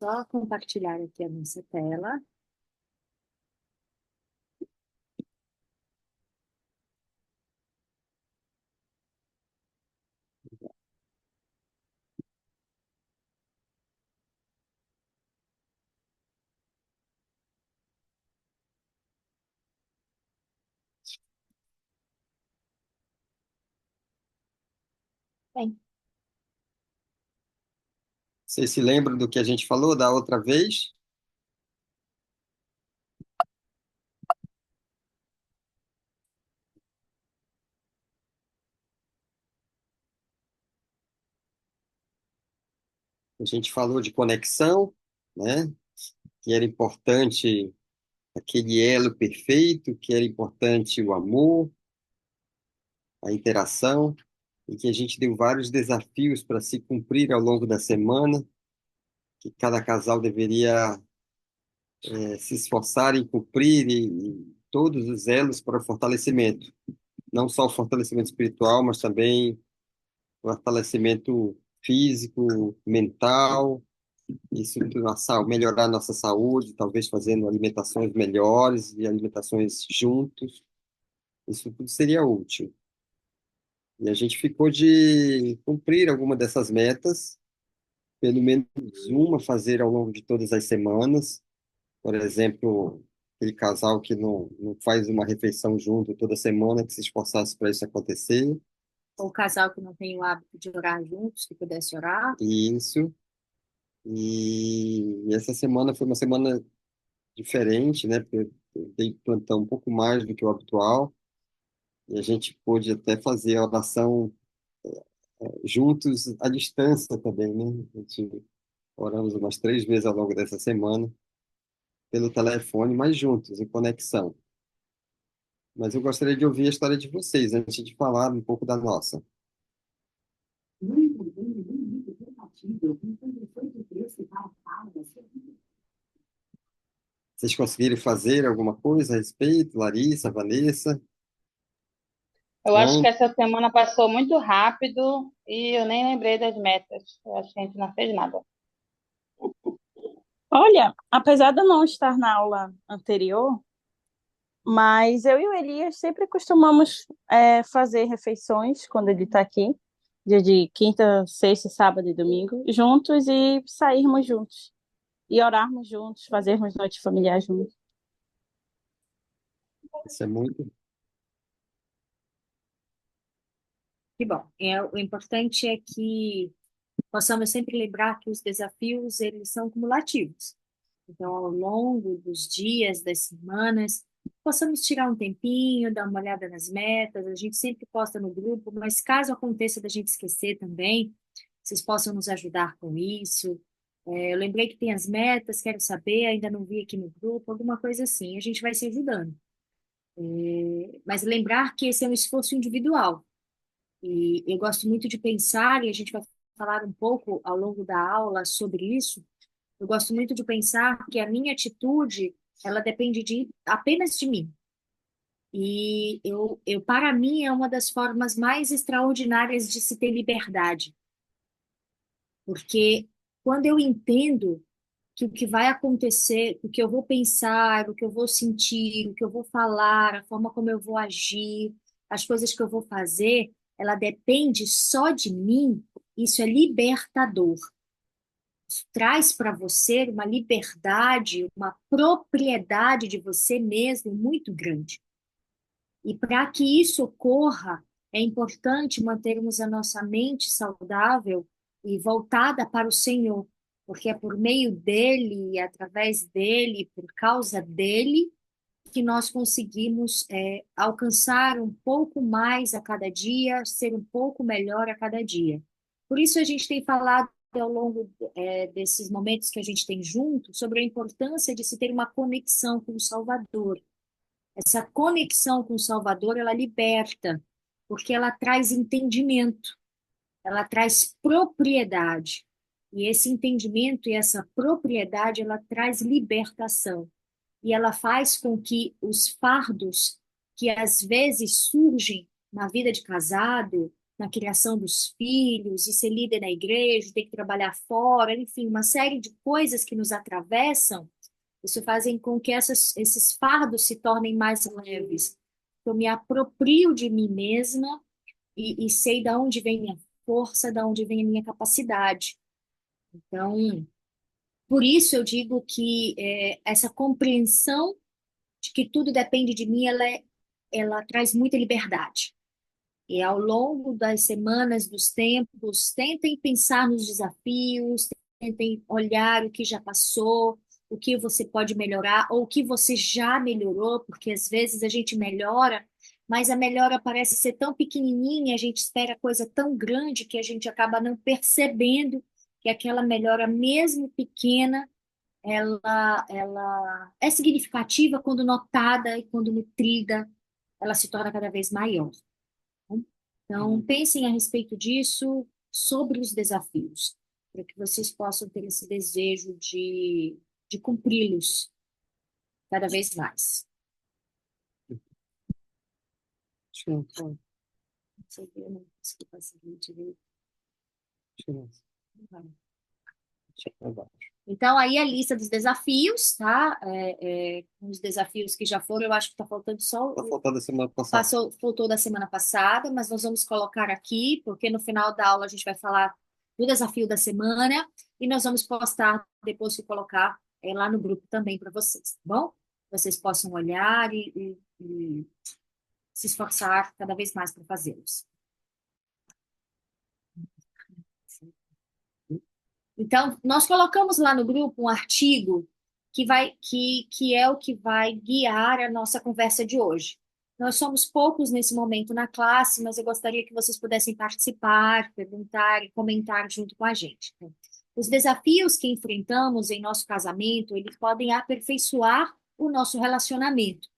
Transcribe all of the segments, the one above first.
Só compartilhar aqui a nossa tela. Bem, Vocês se lembram do que a gente falou da outra vez? A gente falou de conexão, né? Que era importante aquele elo perfeito, que era importante o amor, a interação, e que a gente deu vários desafios para se cumprir ao longo da semana, que cada casal deveria se esforçar em cumprir e todos os elos para o fortalecimento. Não só o fortalecimento espiritual, mas também o fortalecimento físico, mental. Isso tudo, melhorar nossa saúde, talvez fazendo alimentações melhores e alimentações juntos. Isso tudo seria útil. E a gente ficou de cumprir alguma dessas metas, pelo menos uma fazer ao longo de todas as semanas. Por exemplo, aquele casal que não faz uma refeição junto toda semana, que se esforçasse para isso acontecer. o casal que não tem o hábito de orar juntos, que pudesse orar. Isso. E essa semana foi uma semana diferente, né? Porque eu dei plantão um pouco mais do que o habitual. E a gente pôde até fazer a oração juntos à distância também, né? A gente oramos umas 3 vezes ao longo dessa semana, pelo telefone, mas juntos, em conexão. Mas eu gostaria de ouvir a história de vocês, antes de falar um pouco da nossa. Muito bem, muito compatível. Então, foi de Deus que fala da sua vida. Vocês conseguiram fazer alguma coisa a respeito? Larissa, Vanessa? Eu acho que Não? essa semana passou muito rápido e eu nem lembrei das metas. Eu acho que a gente não fez nada. Olha, apesar de eu não estar na aula anterior, mas eu e o Elias sempre costumamos fazer refeições quando ele está aqui, dia de quinta, sexta, sábado e domingo, juntos e sairmos juntos. E orarmos juntos, fazermos noite familiar juntos. Isso é muito. Que bom. O importante é que possamos sempre lembrar que os desafios, eles são cumulativos. Então, ao longo dos dias, das semanas, possamos tirar um tempinho, dar uma olhada nas metas. A gente sempre posta no grupo, mas caso aconteça da gente esquecer também, vocês possam nos ajudar com isso. Eu lembrei que tem as metas, quero saber, ainda não vi aqui no grupo, alguma coisa assim. A gente vai se ajudando. Mas lembrar que esse é um esforço individual. E eu gosto muito de pensar, e a gente vai falar um pouco ao longo da aula sobre isso. Eu gosto muito de pensar que a minha atitude, ela depende apenas de mim. E para mim, é uma das formas mais extraordinárias de se ter liberdade. Porque quando eu entendo que o que vai acontecer, o que eu vou pensar, o que eu vou sentir, o que eu vou falar, a forma como eu vou agir, as coisas que eu vou fazer, ela depende só de mim, isso é libertador. Isso traz para você uma liberdade, uma propriedade de você mesmo muito grande. E para que isso ocorra, é importante mantermos a nossa mente saudável e voltada para o Senhor, porque é por meio dele, e através dele, por causa dele, que nós conseguimos alcançar um pouco mais a cada dia, ser um pouco melhor a cada dia. Por isso a gente tem falado ao longo desses momentos que a gente tem junto sobre a importância de se ter uma conexão com o Salvador. Essa conexão com o Salvador, ela liberta, porque ela traz entendimento, ela traz propriedade. E esse entendimento e essa propriedade, ela traz libertação. E ela faz com que os fardos que às vezes surgem na vida de casado, na criação dos filhos, e ser líder na igreja, ter que trabalhar fora, enfim, uma série de coisas que nos atravessam, isso fazem com que esses fardos se tornem mais leves. Eu me aproprio de mim mesma e sei de onde vem minha força, de onde vem a minha capacidade. Então, por isso eu digo que essa compreensão de que tudo depende de mim, ela traz muita liberdade. E ao longo das semanas, dos tempos, tentem pensar nos desafios, tentem olhar o que já passou, o que você pode melhorar, ou o que você já melhorou, porque às vezes a gente melhora, mas a melhora parece ser tão pequenininha, a gente espera coisa tão grande que a gente acaba não percebendo que aquela melhora, mesmo pequena, ela é significativa quando notada e quando nutrida, ela se torna cada vez maior. Então, pensem a respeito disso, sobre os desafios, para que vocês possam ter esse desejo de cumpri-los cada vez mais. Acho que não foi. Não sei o que, eu não consegui passar direito. Acho que não. Deixa eu ver. Então, aí a lista dos desafios, tá? Os desafios que já foram, eu acho que está faltando só Tá faltando a semana passada. faltou da semana passada, mas nós vamos colocar aqui, porque no final da aula a gente vai falar do desafio da semana e nós vamos postar depois que colocar lá no grupo também para vocês, tá bom? Vocês possam olhar e se esforçar cada vez mais para fazê-los. Então, nós colocamos lá no grupo um artigo que é o que vai guiar a nossa conversa de hoje. Nós somos poucos nesse momento na classe, mas eu gostaria que vocês pudessem participar, perguntar e comentar junto com a gente. Os desafios que enfrentamos em nosso casamento, eles podem aperfeiçoar o nosso relacionamento.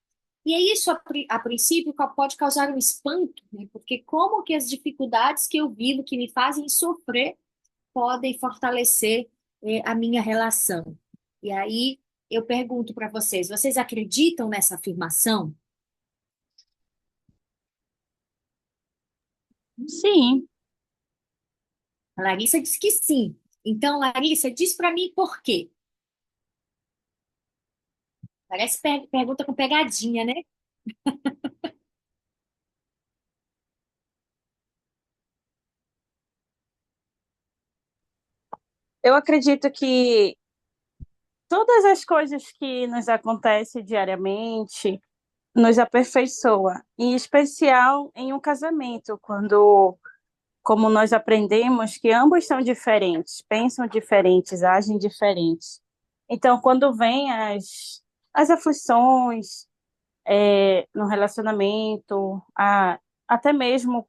E é isso, a princípio, que pode causar um espanto, né? Porque como que as dificuldades que eu vivo, que me fazem sofrer, podem fortalecer a minha relação. E aí eu pergunto para vocês: vocês acreditam nessa afirmação? Sim, A Larissa diz que sim. Então, Larissa, diz para mim por quê. Parece pergunta com pegadinha, né? eu acredito que todas as coisas que nos acontecem diariamente nos aperfeiçoa, em especial em um casamento, quando, como nós aprendemos que ambos são diferentes, pensam diferentes, agem diferentes. Então, quando vem as aflições no relacionamento, até mesmo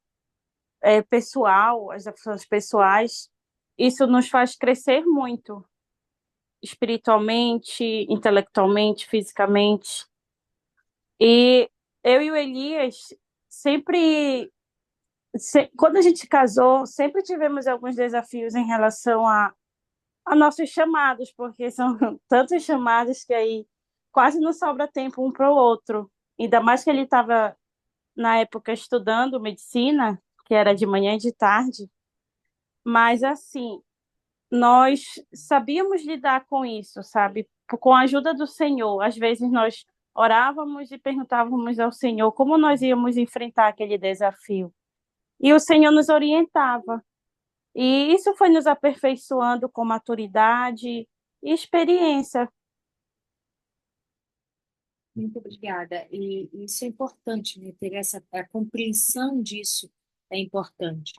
pessoal, as aflições pessoais, isso nos faz crescer muito, espiritualmente, intelectualmente, fisicamente. E eu e o Elias sempre, quando a gente casou, sempre tivemos alguns desafios em relação a nossos chamados, porque são tantos chamados que aí quase não sobra tempo um para o outro. Ainda mais que ele estava, na época, estudando medicina, que era de manhã e de tarde. Mas, assim, nós sabíamos lidar com isso, sabe? Com a ajuda do Senhor. Às vezes nós orávamos e perguntávamos ao Senhor como nós íamos enfrentar aquele desafio. E o Senhor nos orientava. E isso foi nos aperfeiçoando com maturidade e experiência. Muito obrigada. E isso é importante, né? Ter a compreensão disso é importante.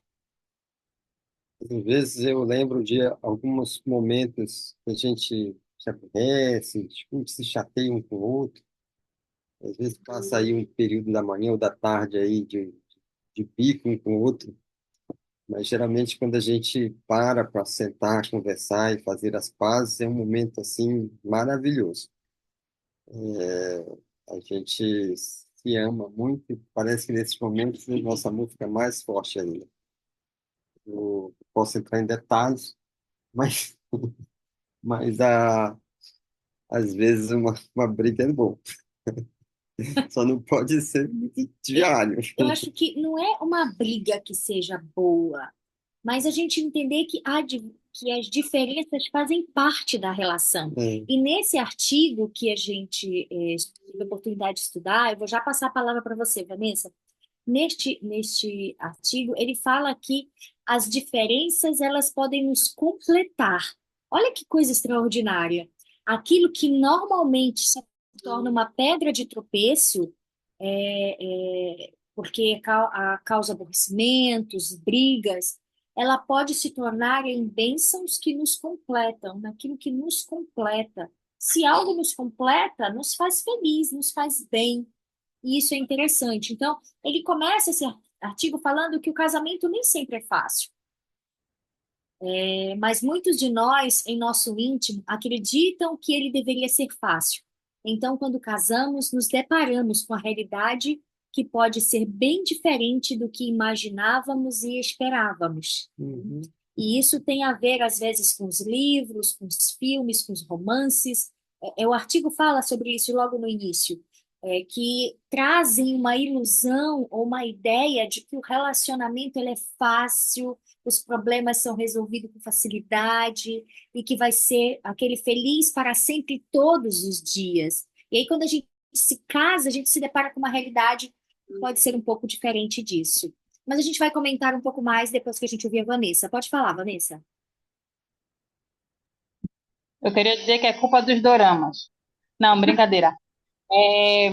Às vezes eu lembro de alguns momentos que a gente se aborrece, tipo, se chateia um com o outro. Às vezes passa aí um período da manhã ou da tarde aí de bico um com o outro. Mas geralmente quando a gente para sentar, conversar e fazer as pazes, é um momento assim maravilhoso. A gente se ama muito e parece que nesses momentos o nosso amor fica mais forte ainda. Eu posso entrar em detalhes, mas, mas às vezes uma briga é bom. Só não pode ser diário. Eu acho que não é uma briga que seja boa, mas a gente entender que, que as diferenças fazem parte da relação. É. E nesse artigo que a gente teve a oportunidade de estudar, eu vou já passar a palavra para você, Vanessa. Neste artigo, ele fala que as diferenças elas podem nos completar. Olha que coisa extraordinária. Aquilo que normalmente se torna uma pedra de tropeço, porque causa aborrecimentos, brigas, ela pode se tornar em bênçãos que nos completam, naquilo que nos completa. Se algo nos completa, nos faz feliz, nos faz bem. E isso é interessante. Então, ele começa esse artigo falando que o casamento nem sempre é fácil. Mas muitos de nós, em nosso íntimo, acreditam que ele deveria ser fácil. Então, quando casamos, nos deparamos com a realidade que pode ser bem diferente do que imaginávamos e esperávamos. Uhum. E isso tem a ver, às vezes, com os livros, com os filmes, com os romances. O artigo fala sobre isso logo no início, que trazem uma ilusão ou uma ideia de que o relacionamento ele é fácil, os problemas são resolvidos com facilidade e que vai ser aquele feliz para sempre todos os dias. E aí, quando a gente se casa, a gente se depara com uma realidade que pode ser um pouco diferente disso. Mas a gente vai comentar um pouco mais depois que a gente ouvir a Vanessa. Pode falar, Vanessa. Eu queria dizer que é culpa dos doramas. Não, brincadeira. É,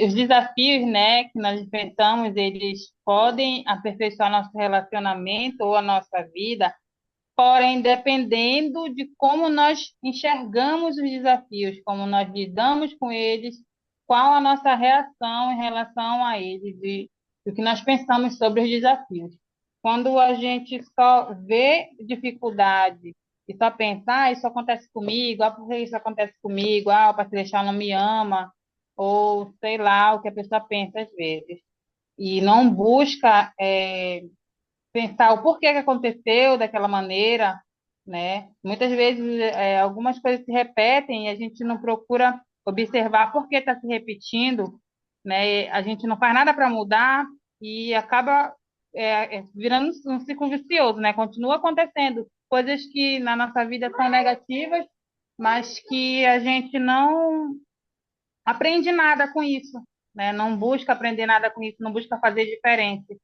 os desafios, né, que nós enfrentamos, eles podem aperfeiçoar nosso relacionamento ou a nossa vida, porém, dependendo de como nós enxergamos os desafios, como nós lidamos com eles, qual a nossa reação em relação a eles e o que nós pensamos sobre os desafios. Quando a gente só vê dificuldade e só pensa, isso acontece comigo, por que isso acontece comigo? O Patrícia não me ama, ou sei lá o que a pessoa pensa às vezes. E não busca pensar o porquê que aconteceu daquela maneira, né? Muitas vezes algumas coisas se repetem e a gente não procura observar por que está se repetindo, né? A gente não faz nada para mudar e acaba virando um ciclo vicioso, né? Continua acontecendo coisas que na nossa vida são negativas, mas que a gente não aprende nada com isso, né? Não busca aprender nada com isso, não busca fazer diferente.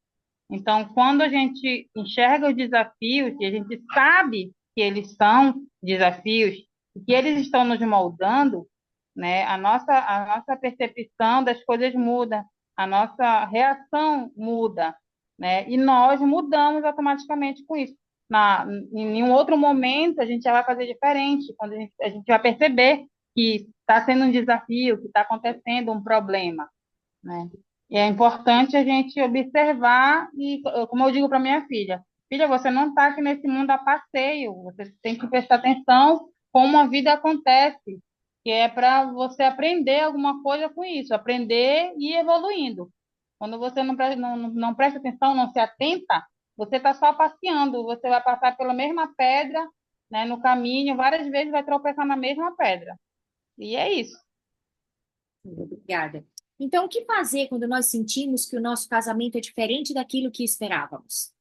Então, quando a gente enxerga os desafios e a gente sabe que eles são desafios, que eles estão nos moldando, né, a nossa percepção das coisas muda, a nossa reação muda, né, e nós mudamos automaticamente com isso. Em um outro momento, a gente já vai fazer diferente, quando a gente vai perceber que está sendo um desafio, que está acontecendo um problema, né? E é importante a gente observar e, como eu digo para minha filha, filha, você não está aqui nesse mundo a passeio, você tem que prestar atenção como a vida acontece, que é para você aprender alguma coisa com isso, aprender e ir evoluindo. Quando você não presta atenção, não se atenta, você está só passeando, você vai passar pela mesma pedra, né, no caminho, várias vezes vai tropeçar na mesma pedra. E é isso. Obrigada. Então, o que fazer quando nós sentimos que o nosso casamento é diferente daquilo que esperávamos?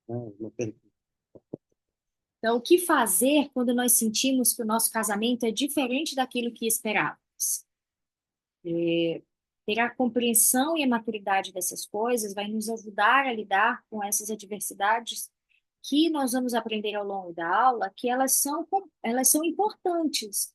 Uma pergunta. Então, o que fazer quando nós sentimos que o nosso casamento é diferente daquilo que esperávamos? Ter a compreensão e a maturidade dessas coisas vai nos ajudar a lidar com essas adversidades que nós vamos aprender ao longo da aula, que elas são importantes.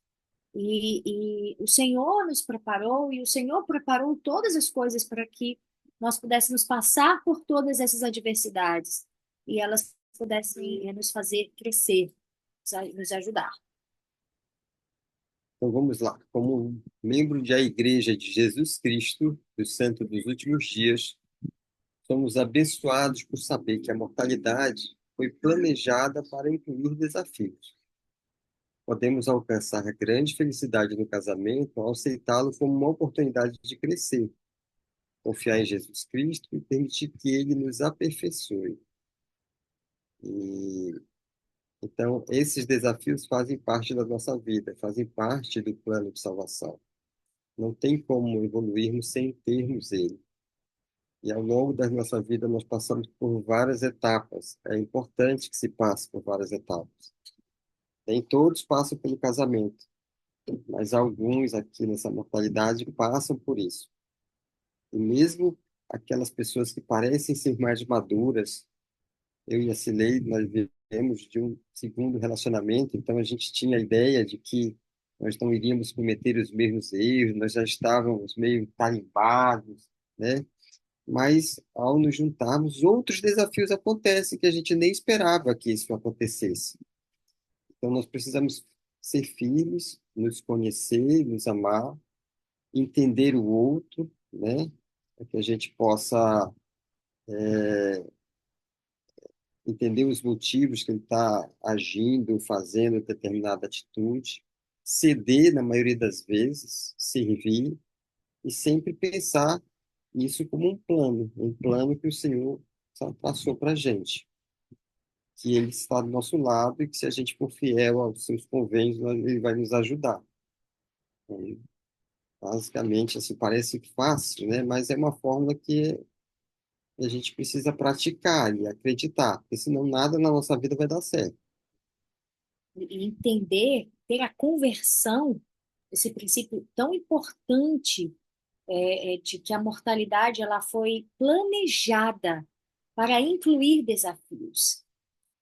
E o Senhor nos preparou, e o Senhor preparou todas as coisas para que nós pudéssemos passar por todas essas adversidades e elas pudessem nos fazer crescer, nos ajudar. Então vamos lá. Como membro da Igreja de Jesus Cristo, do Santo dos Últimos Dias, somos abençoados por saber que a mortalidade foi planejada para incluir desafios. Podemos alcançar grande felicidade no casamento ao aceitá-lo como uma oportunidade de crescer, confiar em Jesus Cristo e permitir que Ele nos aperfeiçoe. E, então, esses desafios fazem parte da nossa vida, fazem parte do plano de salvação. Não tem como evoluirmos sem termos Ele. E ao longo da nossa vida, nós passamos por várias etapas. É importante que se passe por várias etapas. Nem todos passam pelo casamento, mas alguns aqui nessa mortalidade passam por isso. E mesmo aquelas pessoas que parecem ser mais maduras, eu e a Cilei, nós viemos de um segundo relacionamento, então a gente tinha a ideia de que nós não iríamos cometer os mesmos erros, nós já estávamos meio tarimbados, né? Mas ao nos juntarmos, outros desafios acontecem que a gente nem esperava que isso acontecesse. Então nós precisamos ser firmes, nos conhecer, nos amar, entender o outro, né? Para que a gente possa entender os motivos que ele está agindo, fazendo determinada atitude, ceder na maioria das vezes, servir e sempre pensar isso como um plano que o Senhor passou para a gente, que Ele está do nosso lado e que se a gente for fiel aos seus convênios, Ele vai nos ajudar. Então, basicamente, assim, parece fácil, né? Mas é uma fórmula que a gente precisa praticar e acreditar, porque senão nada na nossa vida vai dar certo. E entender, ter a conversão, esse princípio tão importante de que a mortalidade ela foi planejada para incluir desafios.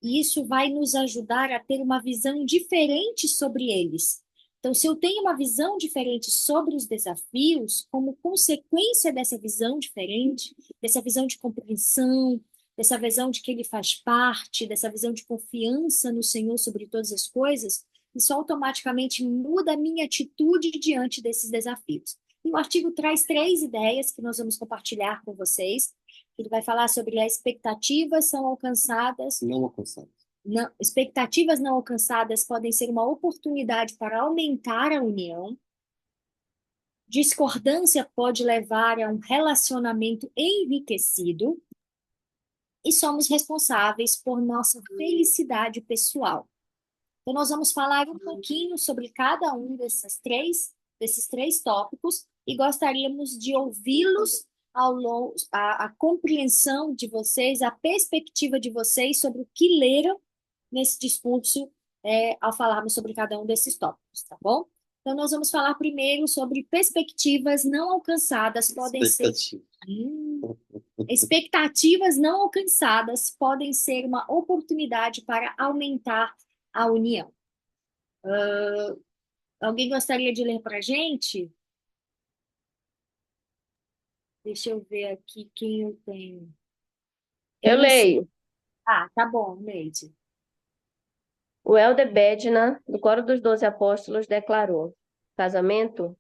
E isso vai nos ajudar a ter uma visão diferente sobre eles. Então, se eu tenho uma visão diferente sobre os desafios, como consequência dessa visão diferente, dessa visão de compreensão, dessa visão de que ele faz parte, dessa visão de confiança no Senhor sobre todas as coisas, isso automaticamente muda a minha atitude diante desses desafios. E o artigo traz 3 ideias que nós vamos compartilhar com vocês. Ele vai falar sobre as expectativas são alcançadas. Não alcançar. Não, expectativas não alcançadas podem ser uma oportunidade para aumentar a união. Discordância pode levar a um relacionamento enriquecido. E somos responsáveis por nossa felicidade pessoal. Então, nós vamos falar um pouquinho sobre cada um desses três tópicos e gostaríamos de ouvi-los ao longo, a compreensão de vocês, a perspectiva de vocês sobre o que leram nesse discurso ao falarmos sobre cada um desses tópicos, tá bom? Então, nós vamos falar primeiro sobre perspectivas não alcançadas podem ser... Expectativas não alcançadas podem ser uma oportunidade para aumentar a união. Alguém gostaria de ler para a gente? Deixa eu ver aqui quem eu tenho. Eu leio. Ah, tá bom, Leide. O Elder Bednar, do Coro dos 12 Apóstolos, declarou: casamento,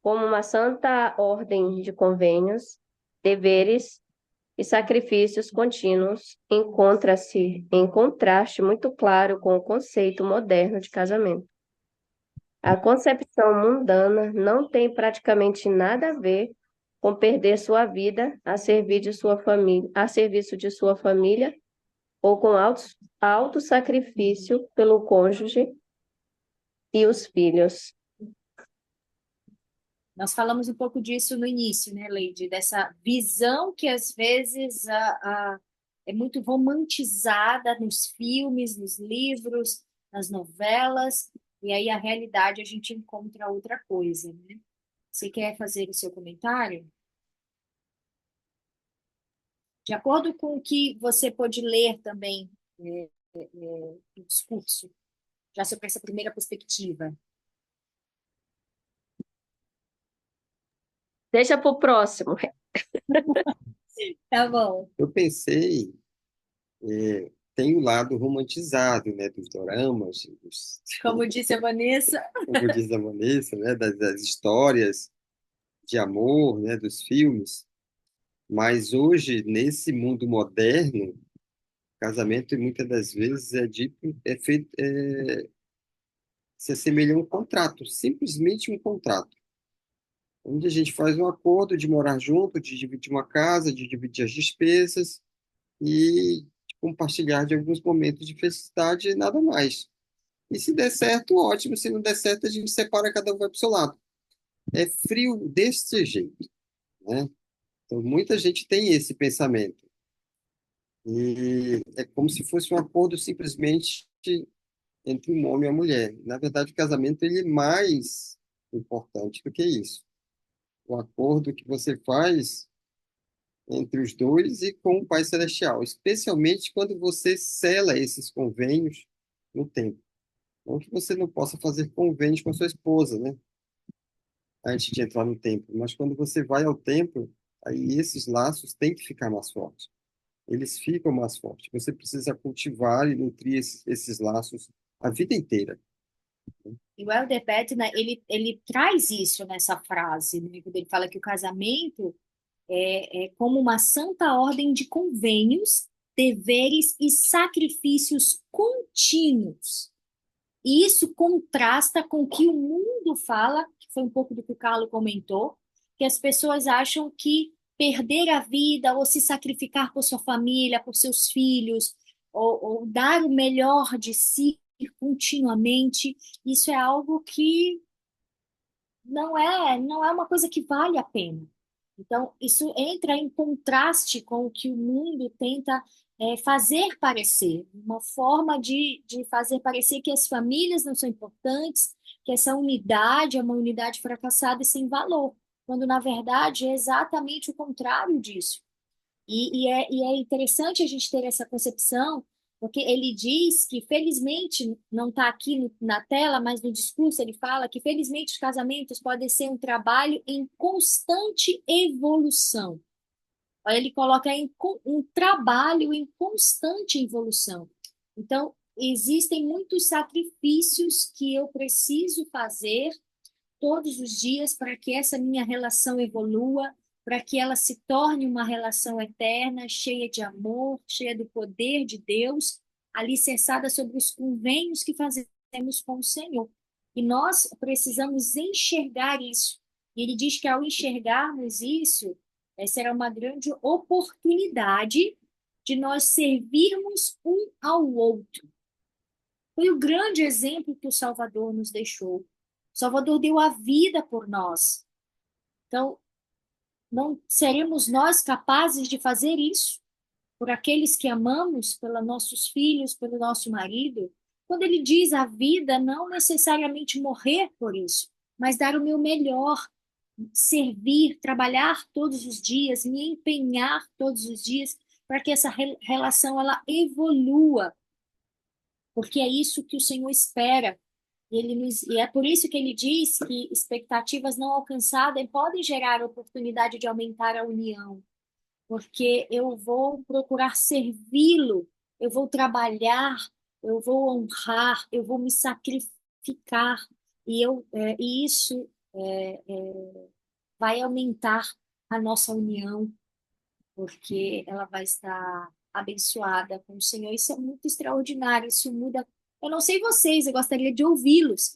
como uma santa ordem de convênios, deveres e sacrifícios contínuos, encontra-se em contraste muito claro com o conceito moderno de casamento. A concepção mundana não tem praticamente nada a ver com perder sua vida a serviço de sua família ou com alto sacrifício pelo cônjuge e os filhos. Nós falamos um pouco disso no início, né, Leide? Dessa visão que às vezes é muito romantizada nos filmes, nos livros, nas novelas, e aí a realidade a gente encontra outra coisa, né? Você quer fazer o seu comentário? De acordo com o que você pôde ler também no discurso, já sobre essa primeira perspectiva. Deixa para o próximo. Tá bom. Eu pensei, tem o lado romantizado, né, dos doramas, Como disse a Vanessa. como diz a Vanessa, né, das histórias de amor, né, dos filmes. Mas hoje, nesse mundo moderno, casamento muitas das vezes é feito, se assemelha a um contrato, simplesmente um contrato. onde a gente faz um acordo de morar junto, de dividir uma casa, de dividir as despesas e de compartilhar de alguns momentos de felicidade e nada mais. E se der certo, ótimo. Se não der certo, a gente separa, cada um vai para o seu lado. É frio desse jeito, né? Então, muita gente tem esse pensamento. E é como se fosse um acordo simplesmente entre um homem e uma mulher. Na verdade, o casamento ele é mais importante do que isso. O acordo que você faz entre os dois e com o Pai Celestial, especialmente quando você sela esses convênios no tempo. Não que você não possa fazer convênios com a sua esposa, né? Antes de entrar no templo, mas quando você vai ao templo, aí esses laços têm que ficar mais fortes. Eles ficam mais fortes. Você precisa cultivar e nutrir esses laços a vida inteira. E o Elder Bednar, ele traz isso nessa frase, né? Quando ele fala que o casamento é como uma santa ordem de convênios, deveres e sacrifícios contínuos. E isso contrasta com o que o mundo fala, que foi um pouco do que o Carlos comentou, que as pessoas acham que perder a vida ou se sacrificar por sua família, por seus filhos, ou dar o melhor de si continuamente, isso é algo que não é uma coisa que vale a pena. Então, isso entra em contraste com o que o mundo tenta fazer parecer, uma forma de fazer parecer que as famílias não são importantes, que essa unidade é uma unidade fracassada e sem valor, quando na verdade é exatamente o contrário disso. E é interessante a gente ter essa concepção, porque ele diz que, felizmente, não está aqui na tela, mas no discurso ele fala que, felizmente, os casamentos podem ser um trabalho em constante evolução. Olha, ele coloca um trabalho em constante evolução. Então, existem muitos sacrifícios que eu preciso fazer todos os dias para que essa minha relação evolua, para que ela se torne uma relação eterna, cheia de amor, cheia do poder de Deus, alicerçada sobre os convênios que fazemos com o Senhor. E nós precisamos enxergar isso. E ele diz que ao enxergarmos isso, será uma grande oportunidade de nós servirmos um ao outro. Foi o grande exemplo que o Salvador nos deixou. O Salvador deu a vida por nós. Então, não seremos nós capazes de fazer isso por aqueles que amamos, pelos nossos filhos, pelo nosso marido? Quando ele diz a vida, não necessariamente morrer por isso, mas dar o meu melhor, servir, trabalhar todos os dias, me empenhar todos os dias para que essa relação ela evolua, porque é isso que o Senhor espera. E é por isso que ele diz que expectativas não alcançadas podem gerar oportunidade de aumentar a união, porque eu vou procurar servi-lo, eu vou trabalhar, eu vou honrar, eu vou me sacrificar, e isso vai aumentar a nossa união, porque ela vai estar abençoada com o Senhor. Isso é muito extraordinário, isso muda. Eu não sei vocês, eu gostaria de ouvi-los.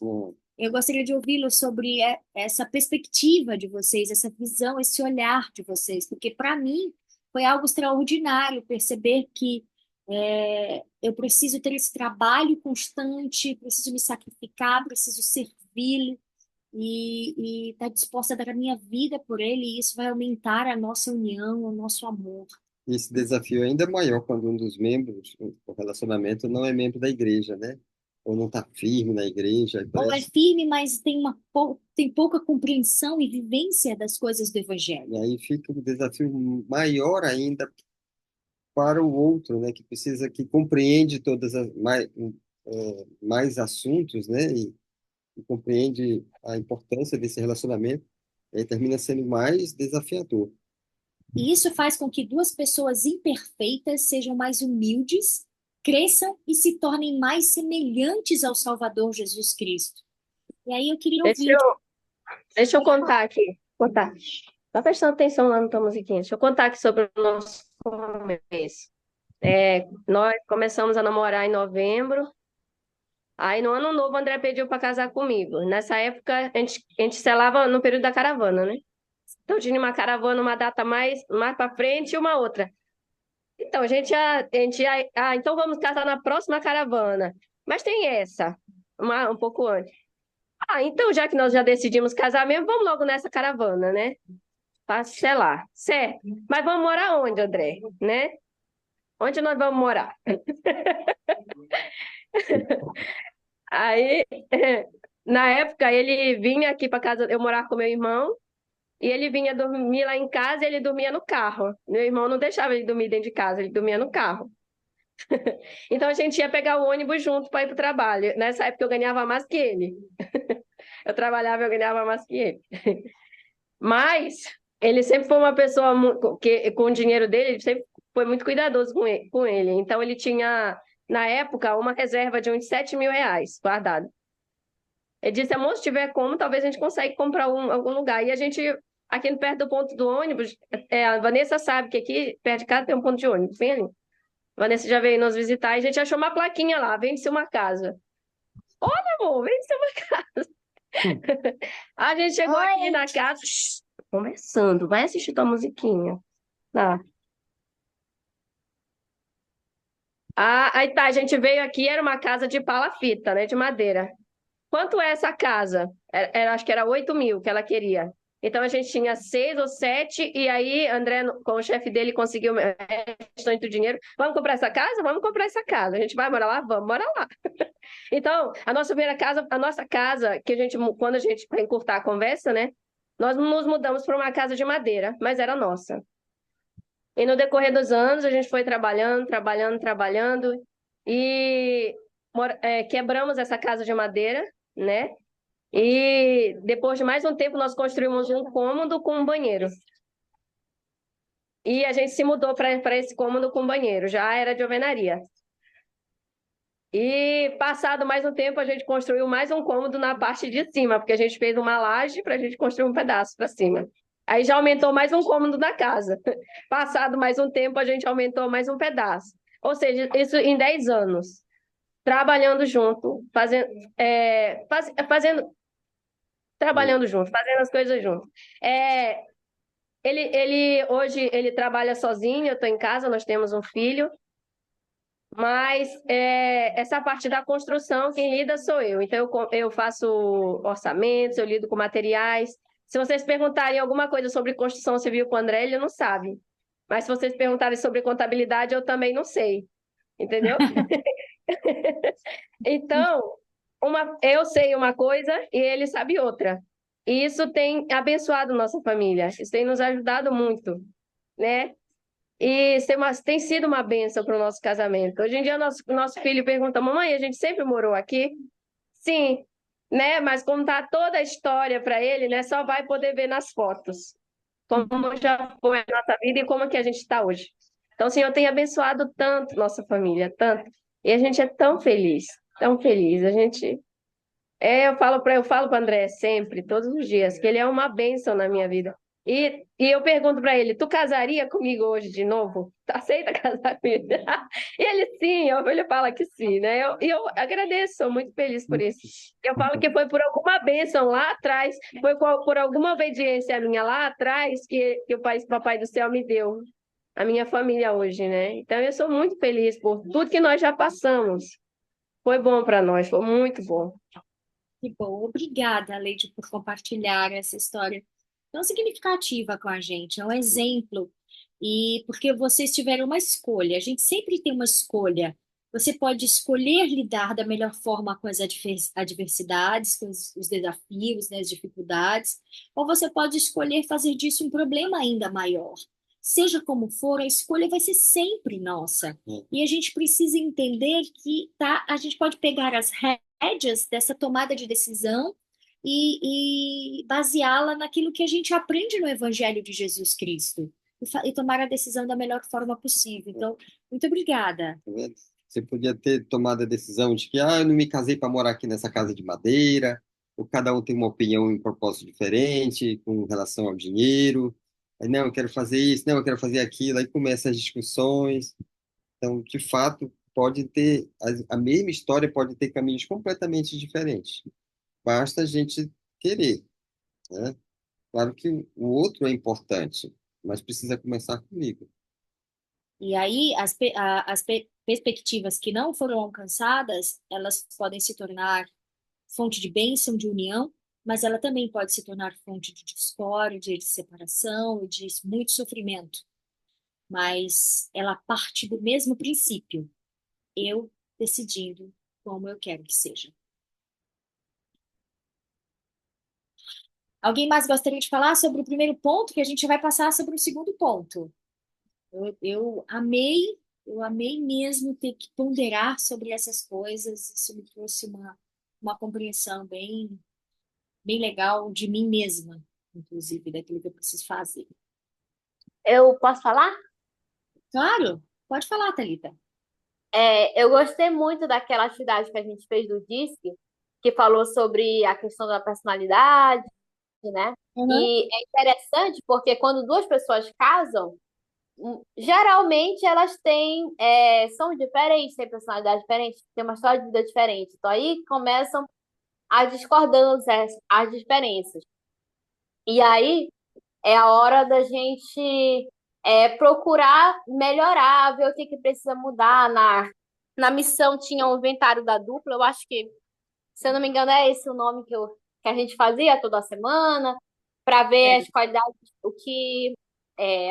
Eu gostaria de ouvi-los sobre essa perspectiva de vocês, essa visão, esse olhar de vocês, porque para mim foi algo extraordinário perceber que eu preciso ter esse trabalho constante, preciso me sacrificar, preciso servi-lo e estar disposta a dar a minha vida por ele, e isso vai aumentar a nossa união, o nosso amor. Esse desafio é ainda maior quando um dos membros do relacionamento não é membro da igreja, né? Ou não está firme na igreja. E Ou é parece... firme, mas tem pouca compreensão e vivência das coisas do Evangelho. E aí fica um desafio maior ainda para o outro, né? Que precisa, que compreende todas as mais assuntos, né? E compreende a importância desse relacionamento. E aí termina sendo mais desafiador. E isso faz com que duas pessoas imperfeitas sejam mais humildes, cresçam e se tornem mais semelhantes ao Salvador Jesus Cristo. E aí eu queria Deixa ouvir. eu, deixa eu contar aqui. Contar. Tá prestando atenção lá na tua musiquinha. Deixa eu contar aqui sobre o nosso começo. Nós começamos a namorar em novembro Aí no ano novo, o André pediu para casar comigo. Nessa época, a gente selava no período da caravana, né? Então tinha uma caravana, uma data mais para frente e uma outra. Então então vamos casar na próxima caravana. Mas tem essa, um pouco antes. Então já que nós já decidimos casar mesmo, vamos logo nessa caravana, né? Para selar, certo? Mas vamos morar onde, André? Né? Onde nós vamos morar? Aí, na época, ele vinha aqui para casa, eu morava com meu irmão, e ele vinha dormir lá em casa e ele dormia no carro. Meu irmão não deixava ele dormir dentro de casa, ele dormia no carro. Então a gente ia pegar o ônibus junto para ir para o trabalho. Nessa época eu ganhava mais que ele. Eu trabalhava e eu ganhava mais que ele. Mas ele sempre foi uma pessoa que, com o dinheiro dele, ele sempre foi muito cuidadoso com ele. Então ele tinha, na época, uma reserva de uns R$ 7.000 guardado. Ele disse, amor, se tiver como, talvez a gente consiga comprar algum lugar. E a gente, aqui perto do ponto do ônibus, a Vanessa sabe que aqui perto de casa tem um ponto de ônibus, bem ali. A Vanessa já veio nos visitar e a gente achou uma plaquinha lá, vende-se uma casa. Olha, amor, vende-se uma casa. A gente chegou aqui na casa, conversando, vai assistir tua musiquinha. Tá. Aí tá, a gente veio aqui, era uma casa de palafita, né, de madeira. Quanto é essa casa? Acho que era 8.000 que ela queria. Então a gente tinha 6 ou 7, e aí André, com o chefe dele, conseguiu o restante do dinheiro. Vamos comprar essa casa? Vamos comprar essa casa. A gente vai morar lá? Vamos morar lá. Então, a nossa primeira casa, a nossa casa, que a gente, quando a gente, para encurtar a conversa, né? Nós nos mudamos para uma casa de madeira, mas era nossa. E no decorrer dos anos, a gente foi trabalhando, trabalhando, trabalhando, e quebramos essa casa de madeira, né? E depois de mais um tempo, nós construímos um cômodo com um banheiro. E a gente se mudou para esse cômodo com banheiro, já era de alvenaria. E passado mais um tempo, a gente construiu mais um cômodo na parte de cima, porque a gente fez uma laje para a gente construir um pedaço para cima. Aí já aumentou mais um cômodo na casa. Passado mais um tempo, a gente aumentou mais um pedaço. Ou seja, isso em 10 anos. Trabalhando junto, trabalhando junto, fazendo as coisas junto. É, hoje ele trabalha sozinho, eu estou em casa, nós temos um filho, mas essa parte da construção, quem lida sou eu. Então eu faço orçamentos, eu lido com materiais. Se vocês perguntarem alguma coisa sobre construção civil com o André, ele não sabe. Mas se vocês perguntarem sobre contabilidade, eu também não sei. Entendeu? Então, eu sei uma coisa e ele sabe outra. E isso tem abençoado nossa família. Isso tem nos ajudado muito, né? E tem sido uma bênção para o nosso casamento. Hoje em dia, nosso filho pergunta, mamãe, a gente sempre morou aqui? Sim, né? Mas contar toda a história para ele, né? Só vai poder ver nas fotos. Como já foi a nossa vida e como que a gente está hoje. Então, o Senhor tem abençoado tanto nossa família, tanto. E a gente é tão feliz, tão feliz. Eu falo para André sempre, todos os dias, que ele é uma bênção na minha vida. E eu pergunto para ele: tu casaria comigo hoje de novo? Tu aceita casar comigo? E ele sim, ele fala que sim, né? Eu agradeço, sou muito feliz por isso. Eu falo que foi por alguma bênção lá atrás, foi por alguma obediência minha lá atrás que o Papai do Céu me deu, a minha família hoje, né? Então eu sou muito feliz por tudo que nós já passamos. Foi bom para nós, foi muito bom. Que bom. Obrigada, Leide, por compartilhar essa história tão significativa com a gente. É um exemplo. E porque vocês tiveram uma escolha. A gente sempre tem uma escolha. Você pode escolher lidar da melhor forma com as adversidades, com os desafios, né, as dificuldades, ou você pode escolher fazer disso um problema ainda maior. Seja como for, a escolha vai ser sempre nossa. E a gente precisa entender que a gente pode pegar as rédeas dessa tomada de decisão e baseá-la naquilo que a gente aprende no Evangelho de Jesus Cristo e tomar a decisão da melhor forma possível. Então, muito obrigada. Tá vendo? Você podia ter tomado a decisão de que eu não me casei para morar aqui nessa casa de madeira, ou cada um tem uma opinião e um propósito diferente com relação ao dinheiro. Aí, não, eu quero fazer isso, não, eu quero fazer aquilo. Aí começam as discussões. Então, de fato, pode ter, a mesma história pode ter caminhos completamente diferentes. Basta a gente querer, né? Claro que o outro é importante, mas precisa começar comigo. E aí, perspectivas que não foram alcançadas, elas podem se tornar fonte de bênção, de união, mas ela também pode se tornar fonte de discórdia, de separação e de muito sofrimento. Mas ela parte do mesmo princípio, eu decidindo como eu quero que seja. Alguém mais gostaria de falar sobre o primeiro ponto, que a gente vai passar sobre o segundo ponto? Eu amei mesmo ter que ponderar sobre essas coisas. Isso me trouxe uma compreensão bem legal de mim mesma, inclusive, daquilo que eu preciso fazer. Eu posso falar? Claro, pode falar, Thalita. Eu gostei muito daquela atividade que a gente fez do DISC, que falou sobre a questão da personalidade, né? Uhum. E é interessante porque quando duas pessoas casam, geralmente elas são diferentes, têm personalidade diferente, têm uma história de vida diferente. Então aí começam as discordâncias, as diferenças. E aí é a hora da gente procurar melhorar, ver o que precisa mudar. Na missão tinha um inventário da dupla, eu acho que, se eu não me engano, é esse o nome que a gente fazia toda semana, para ver as qualidades, o que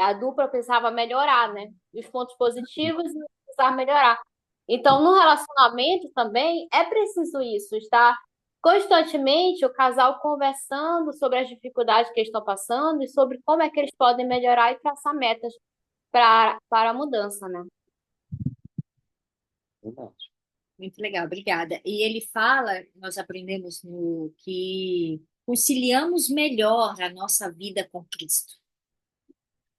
a dupla precisava melhorar, né? Os pontos positivos e o que precisava melhorar. Então, no relacionamento também é preciso isso, estar constantemente o casal conversando sobre as dificuldades que eles estão passando e sobre como é que eles podem melhorar e traçar metas para a mudança, né? Verdade. Muito legal, obrigada. E ele fala, nós aprendemos no que conciliamos melhor a nossa vida com Cristo.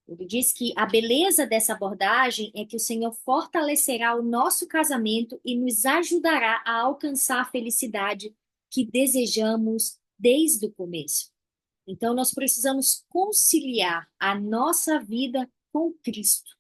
Ele diz que a beleza dessa abordagem é que o Senhor fortalecerá o nosso casamento e nos ajudará a alcançar a felicidade que desejamos desde o começo. Então, nós precisamos conciliar a nossa vida com Cristo.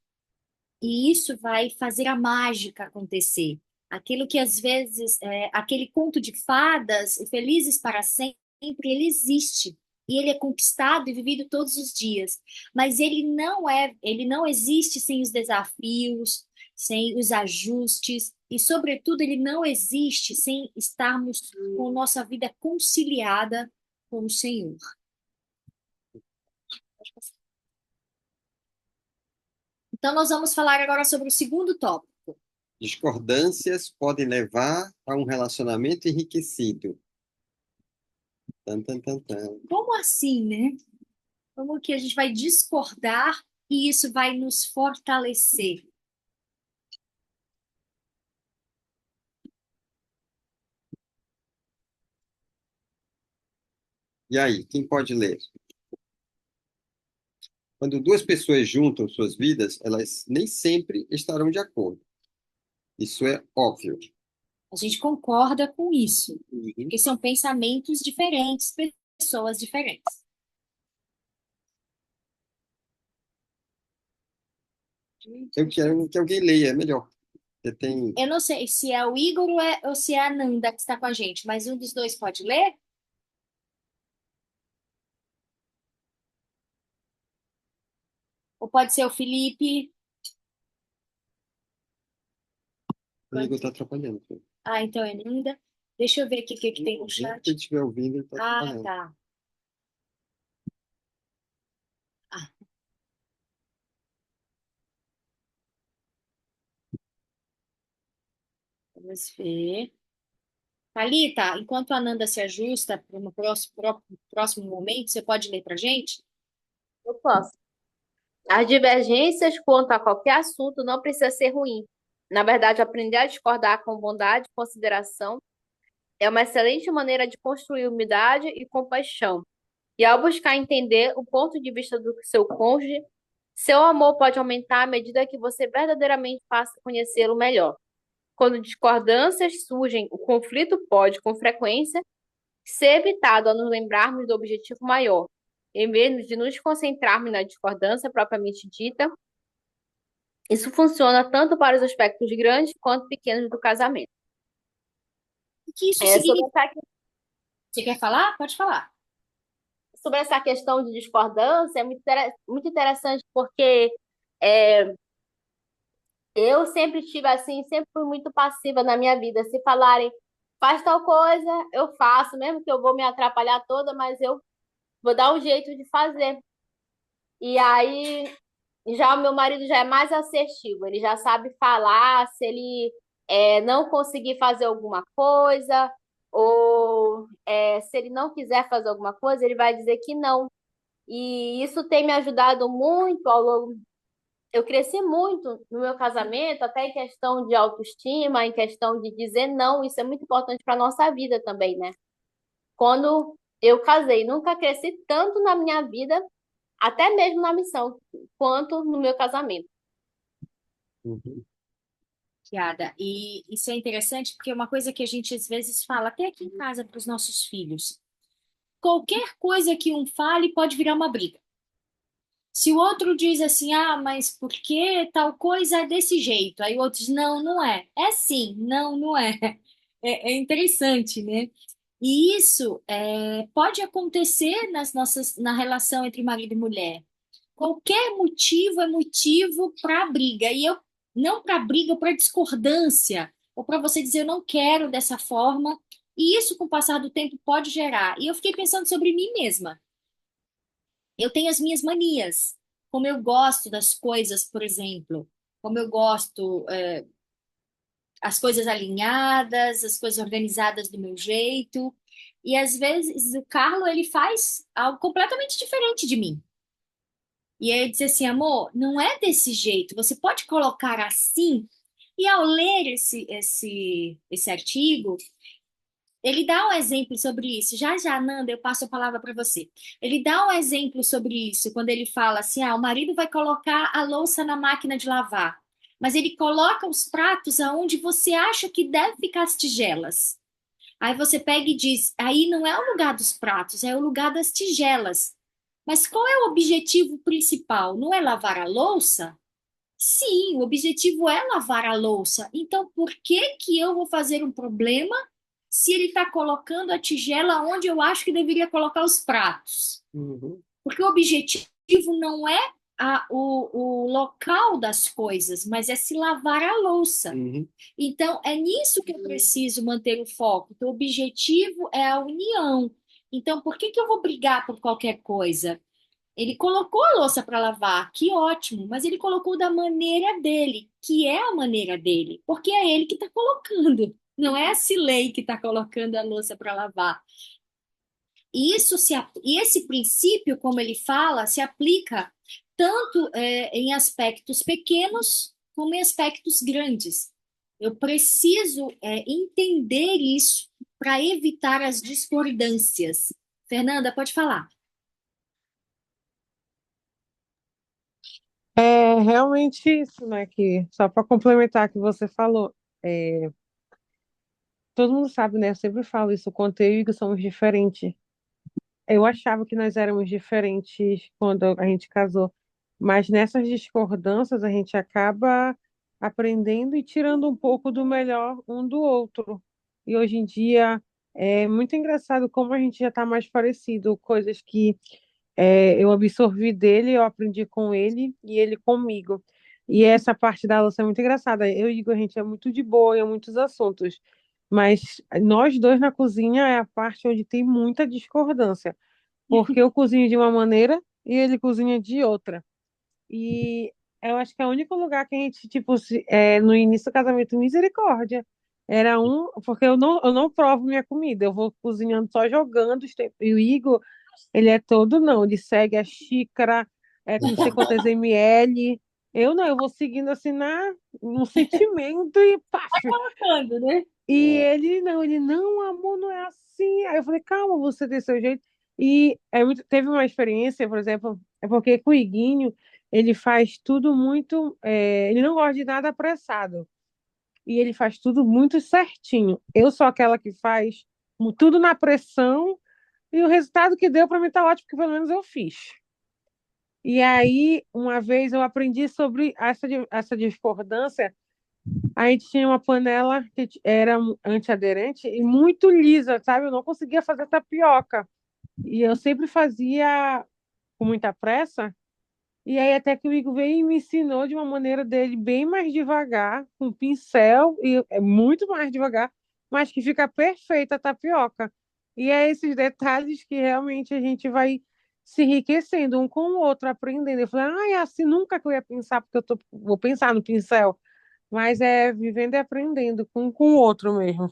E isso vai fazer a mágica acontecer. Aquilo que às vezes, aquele conto de fadas, o Felizes para Sempre, ele existe. E ele é conquistado e vivido todos os dias. Mas ele não existe sem os desafios, sem os ajustes, e, sobretudo, ele não existe sem estarmos com nossa vida conciliada com o Senhor. Então, nós vamos falar agora sobre o segundo tópico. Discordâncias podem levar a um relacionamento enriquecido. Tan, tan, tan, tan. Como assim, né? Como que a gente vai discordar e isso vai nos fortalecer? E aí, quem pode ler? Quando duas pessoas juntam suas vidas, elas nem sempre estarão de acordo. Isso é óbvio. A gente concorda com isso, Uhum. porque são pensamentos diferentes, pessoas diferentes. Eu quero que alguém leia, é melhor. Você tem. Eu não sei se é o Igor ou se é a Nanda que está com a gente, mas um dos dois pode ler? Ou pode ser o Felipe? O Igor está atrapalhando. Ah, então é Nanda. Deixa eu ver aqui o que tem no Se ele chat. estiver ouvindo, ele está Ah, atrapalhando. tá. Ah, vamos ver. Thalita, enquanto a Nanda se ajusta para um próximo momento, você pode ler para a gente? Eu posso. As divergências quanto a qualquer assunto não precisa ser ruim. Na verdade, aprender a discordar com bondade e consideração é uma excelente maneira de construir humildade e compaixão. E ao buscar entender o ponto de vista do seu cônjuge, seu amor pode aumentar à medida que você verdadeiramente passa a conhecê-lo melhor. Quando discordâncias surgem, o conflito pode, com frequência, ser evitado ao nos lembrarmos do objetivo maior. Em vez de nos concentrarmos na discordância propriamente dita, Isso funciona tanto para os aspectos grandes quanto pequenos do casamento. O que isso É, sobre significa? Você quer falar? Pode falar. sobre essa questão de discordância, é muito interessante porque é, eu sempre tive assim, sempre fui muito passiva na minha vida. Se falarem, faz tal coisa, eu faço, mesmo que eu vou me atrapalhar toda, mas eu vou dar um jeito de fazer. E aí, já o meu marido já é mais assertivo, ele já sabe falar se ele não conseguir fazer alguma coisa, ou se ele não quiser fazer alguma coisa, ele vai dizer que não. E isso tem me ajudado muito ao longo. Eu cresci muito no meu casamento, até em questão de autoestima, em questão de dizer não. Isso é muito importante para a nossa vida também, né? Quando eu casei, nunca cresci tanto na minha vida, até mesmo na missão, quanto no meu casamento. Uhum. Piada. E isso é interessante porque é uma coisa que a gente às vezes fala até aqui em casa para os nossos filhos. Qualquer coisa que um fale pode virar uma briga. Se o outro diz assim, ah, mas por que tal coisa é desse jeito? Aí o outro diz, não, não é. É sim, não, não é. É interessante, né? E isso pode acontecer na relação entre marido e mulher. Qualquer motivo é motivo para briga. E eu, não para briga, para discordância. Ou para você dizer, eu não quero dessa forma. E isso, com o passar do tempo, pode gerar. E eu fiquei pensando sobre mim mesma. Eu tenho as minhas manias, como eu gosto das coisas, por exemplo, como eu gosto, as coisas alinhadas, as coisas organizadas do meu jeito. E às vezes o Carlo ele faz algo completamente diferente de mim. E aí ele diz assim, amor, não é desse jeito. Você pode colocar assim. E ao ler esse artigo, ele dá um exemplo sobre isso. Já já, Nanda, eu passo a palavra para você. Ele dá um exemplo sobre isso quando ele fala assim: ah, o marido vai colocar a louça na máquina de lavar, mas ele coloca os pratos aonde você acha que deve ficar as tigelas. Aí você pega e diz: aí não é o lugar dos pratos, é o lugar das tigelas. Mas qual é o objetivo principal? Não é lavar a louça? Sim, o objetivo é lavar a louça. Então, por que que eu vou fazer um problema se ele está colocando a tigela onde eu acho que deveria colocar os pratos? Uhum. Porque o objetivo não é o local das coisas, mas é se lavar a louça. Uhum. Então, é nisso que eu preciso manter o foco. Então, o objetivo é a união. Então, por que que eu vou brigar por qualquer coisa? Ele colocou a louça para lavar, que ótimo, mas ele colocou da maneira dele, que é a maneira dele, porque é ele que está colocando, não é a Cilei que está colocando a louça para lavar. E esse princípio, como ele fala, se aplica tanto em aspectos pequenos como em aspectos grandes. Eu preciso entender isso para evitar as discordâncias. Fernanda, pode falar. É realmente isso, né? Que só para complementar o que você falou, é, todo mundo sabe, né? Eu sempre falo isso, o quanto eu e o Igor somos diferentes. Eu achava que nós éramos diferentes quando a gente casou, mas nessas discordâncias a gente acaba aprendendo e tirando um pouco do melhor um do outro. E hoje em dia é muito engraçado como a gente já está mais parecido, coisas que eu absorvi dele, eu aprendi com ele e ele comigo. E essa parte da louça é muito engraçada. Eu e Igor, a gente é muito de boa em muitos assuntos, mas nós dois na cozinha é a parte onde tem muita discordância, porque eu cozinho de uma maneira e ele cozinha de outra. E eu acho que é o único lugar que a gente, tipo, no início do casamento, misericórdia. Era porque eu não provo minha comida, eu vou cozinhando só jogando os temperos. E o Igor, ele é todo não, ele segue a xícara, com não sei quantas ml. Eu não, eu vou seguindo assim no sentimento e paf. Colocando, né? E ele não, amor, não é assim. Aí eu falei, calma, você tem seu jeito. E teve uma experiência, por exemplo, é porque com o Iguinho, ele faz tudo muito. Ele não gosta de nada apressado. E ele faz tudo muito certinho. Eu sou aquela que faz tudo na pressão, e o resultado que deu para mim tá ótimo, porque pelo menos eu fiz. E aí, uma vez eu aprendi sobre essa discordância. A gente tinha uma panela que era antiaderente e muito lisa, sabe? Eu não conseguia fazer tapioca. E eu sempre fazia com muita pressa. E aí até que o Igor veio e me ensinou de uma maneira dele bem mais devagar, com pincel, e é muito mais devagar, mas que fica perfeita a tapioca. E é esses detalhes que realmente a gente vai se enriquecendo um com o outro, aprendendo. Eu falei, ah, é assim nunca que eu ia pensar, porque vou pensar no pincel. Mas é vivendo e aprendendo com o outro mesmo.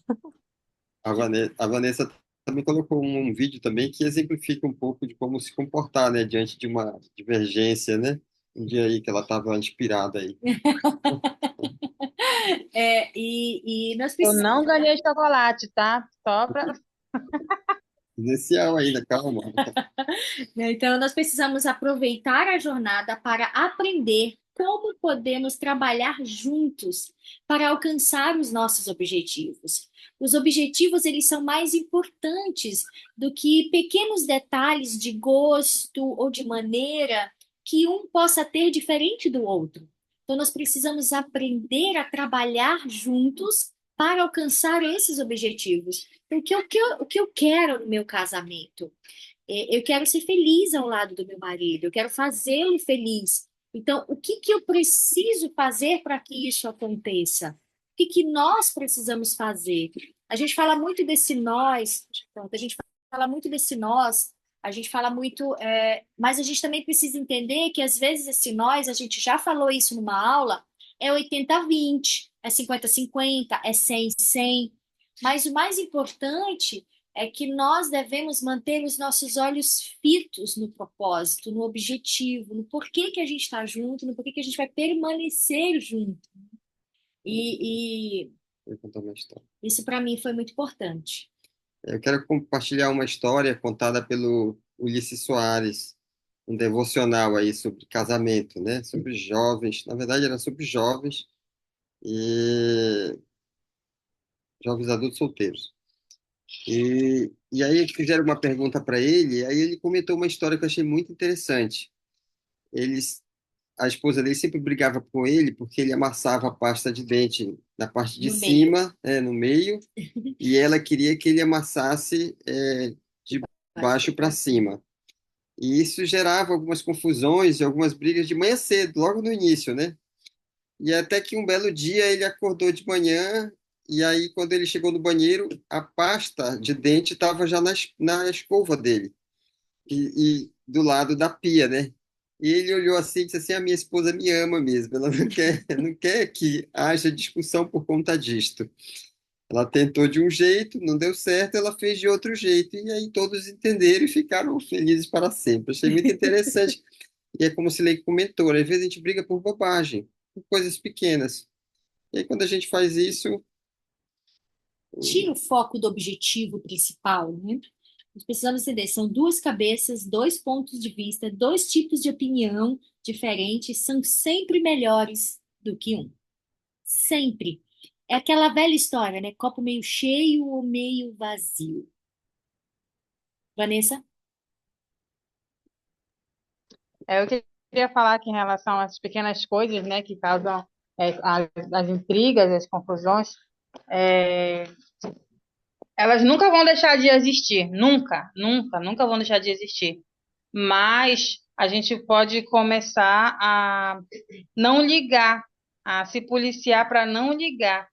A Vanessa também colocou um vídeo também que exemplifica um pouco de como se comportar, né, diante de uma divergência, né? Um dia aí que ela estava inspirada aí. E nós Eu precisamos, não ganhei chocolate, tá? Só para. Inicial ainda, calma. né, então, nós precisamos aproveitar a jornada para aprender como podemos trabalhar juntos para alcançar os nossos objetivos. Os objetivos, eles são mais importantes do que pequenos detalhes de gosto ou de maneira que um possa ter diferente do outro. Então, nós precisamos aprender a trabalhar juntos para alcançar esses objetivos. Porque o que eu quero no meu casamento? Eu quero ser feliz ao lado do meu marido, eu quero fazê-lo feliz. Então, o que que eu preciso fazer para que isso aconteça? O que que nós precisamos fazer? A gente fala muito desse nós, pronto, a gente fala muito desse nós, a gente fala muito, mas a gente também precisa entender que às vezes esse nós, a gente já falou isso numa aula, é 80-20, é 50-50, é 100-100. Mas o mais importante é que nós devemos manter os nossos olhos fitos no propósito, no objetivo, no porquê que a gente está junto, no porquê que a gente vai permanecer junto. E Vou contar uma história. isso para mim foi muito importante. Eu quero compartilhar uma história contada pelo Ulisses Soares, um devocional aí sobre casamento, né? Sobre jovens, na verdade era sobre jovens e jovens adultos solteiros. E aí fizeram uma pergunta para ele, e aí ele comentou uma história que eu achei muito interessante. Eles, a esposa dele sempre brigava com ele porque ele amassava a pasta de dente na parte de No meio. cima, no meio, e ela queria que ele amassasse de baixo para cima. E isso gerava algumas confusões e algumas brigas de manhã cedo, logo no início, né? E até que um belo dia ele acordou de manhã e aí quando ele chegou no banheiro, a pasta de dente estava já na escova dele e do lado da pia, né? E ele olhou assim e disse assim: a minha esposa me ama mesmo, ela não quer, não quer que haja discussão por conta disto. Ela tentou de um jeito, não deu certo, ela fez de outro jeito, e aí todos entenderam e ficaram felizes para sempre. Achei muito interessante. E é como se ele comentou, né? Às vezes a gente briga por bobagem, por coisas pequenas. E aí quando a gente faz isso, Tira o foco do objetivo principal, né? Nós precisamos entender, são duas cabeças, dois pontos de vista, dois tipos de opinião diferentes, são sempre melhores do que um. Sempre. É aquela velha história, né? Copo meio cheio ou meio vazio. Vanessa? Eu queria falar aqui em relação a essas pequenas coisas, né, que causam as intrigas, as confusões. É, elas nunca vão deixar de existir, nunca, nunca, nunca vão deixar de existir. Mas a gente pode começar a não ligar, a se policiar para não ligar.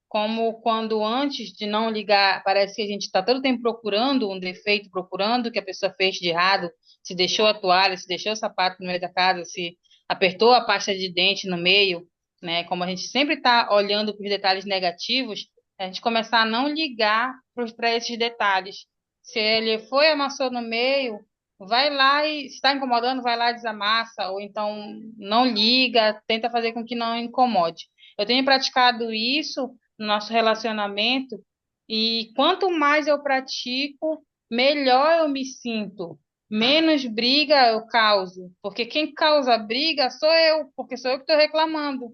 Como quando antes de não ligar, parece que a gente está todo tempo procurando um defeito, procurando o que a pessoa fez de errado, se deixou a toalha, se deixou o sapato no meio da casa, se apertou a pasta de dente no meio, né? Como a gente sempre está olhando para os detalhes negativos, a gente começar a não ligar para esses detalhes. Se ele foi, amassou no meio, vai lá e se está incomodando, vai lá e desamassa, ou então não liga, tenta fazer com que não incomode. Eu tenho praticado isso no nosso relacionamento, e quanto mais eu pratico, melhor eu me sinto. Menos briga eu causo, porque quem causa briga sou eu, porque sou eu que estou reclamando,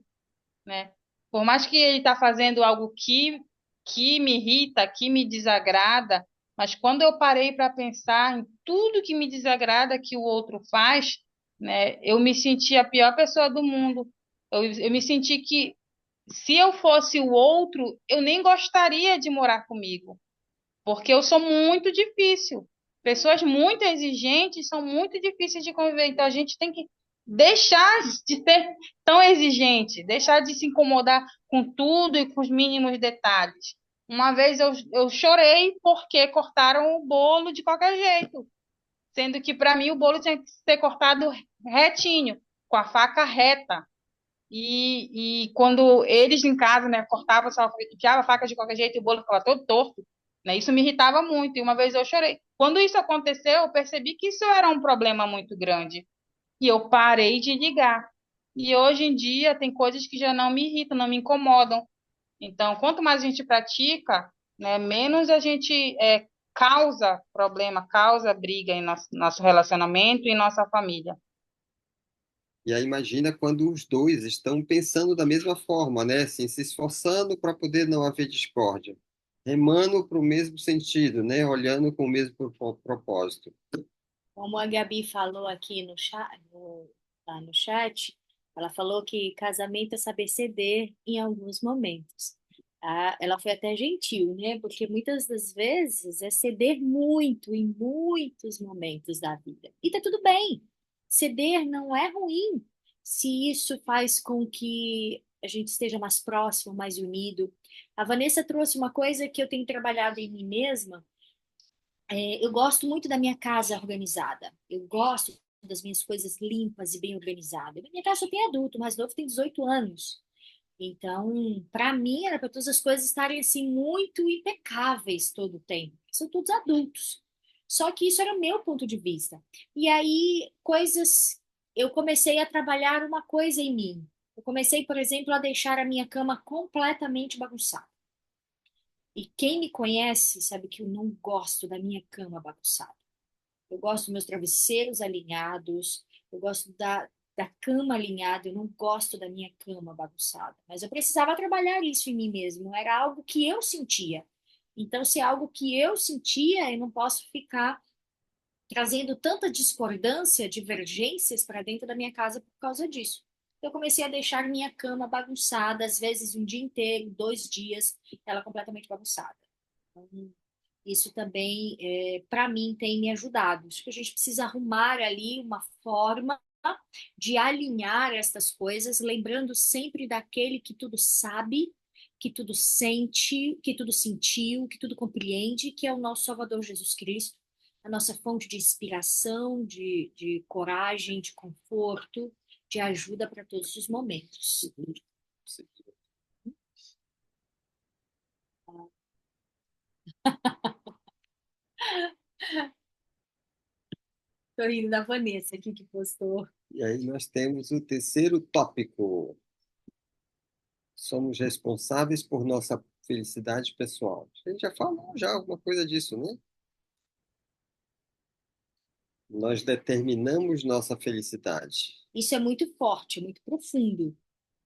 né? Por mais que ele está fazendo algo que me irrita, que me desagrada, mas quando eu parei para pensar em tudo que me desagrada que o outro faz, né? Eu me senti a pior pessoa do mundo. Eu me senti que se eu fosse o outro, eu nem gostaria de morar comigo, porque eu sou muito difícil. Pessoas muito exigentes são muito difíceis de conviver, então a gente tem que deixar de ser tão exigente, deixar de se incomodar com tudo e com os mínimos detalhes. Uma vez eu chorei porque cortaram o bolo de qualquer jeito, sendo que para mim o bolo tinha que ser cortado retinho, com a faca reta. E quando eles em casa, né, cortavam, só enfiava a faca de qualquer jeito e o bolo ficava todo torto, né, isso me irritava muito. E uma vez eu chorei. Quando isso aconteceu, eu percebi que isso era um problema muito grande. E eu parei de ligar. E hoje em dia tem coisas que já não me irritam, não me incomodam. Então, quanto mais a gente pratica, né, menos a gente causa problema, causa briga em nosso relacionamento e em nossa família. E aí imagina quando os dois estão pensando da mesma forma, né? Assim, se esforçando para poder não haver discórdia, remando para o mesmo sentido, né? Olhando com o mesmo propósito. Como a Gabi falou aqui lá no chat, ela falou que casamento é saber ceder em alguns momentos. Ah, ela foi até gentil, né? Porque muitas das vezes é ceder muito em muitos momentos da vida. E tá tudo bem. Ceder não é ruim se isso faz com que a gente esteja mais próximo, mais unido. A Vanessa trouxe uma coisa que eu tenho trabalhado em mim mesma. Eu gosto muito da minha casa organizada. Eu gosto das minhas coisas limpas e bem organizadas. Minha casa só tem adulto, o mais novo tem 18 anos. Então, para mim, era para todas as coisas estarem assim muito impecáveis todo o tempo. São todos adultos. Só que isso era meu ponto de vista. E aí, eu comecei a trabalhar uma coisa em mim. Eu comecei, por exemplo, a deixar a minha cama completamente bagunçada. E quem me conhece sabe que eu não gosto da minha cama bagunçada. Eu gosto dos meus travesseiros alinhados, eu gosto da cama alinhada, eu não gosto da minha cama bagunçada. Mas eu precisava trabalhar isso em mim mesmo, era algo que eu sentia. Então, se é algo que eu sentia, eu não posso ficar trazendo tanta discordância, divergências para dentro da minha casa por causa disso. Eu comecei a deixar minha cama bagunçada, às vezes um dia inteiro, 2 dias, ela completamente bagunçada. Então, isso também, para mim, tem me ajudado. Acho que a gente precisa arrumar ali uma forma de alinhar estas coisas, lembrando sempre daquele que tudo sabe, que tudo sente, que tudo sentiu, que tudo compreende, que é o nosso Salvador Jesus Cristo, a nossa fonte de inspiração, de coragem, de conforto, de ajuda para todos os momentos. Estou rindo da Vanessa aqui que postou. E aí nós temos o terceiro tópico. Somos responsáveis por nossa felicidade pessoal. A gente já falou já alguma coisa disso, né? Nós determinamos nossa felicidade. Isso é muito forte, muito profundo.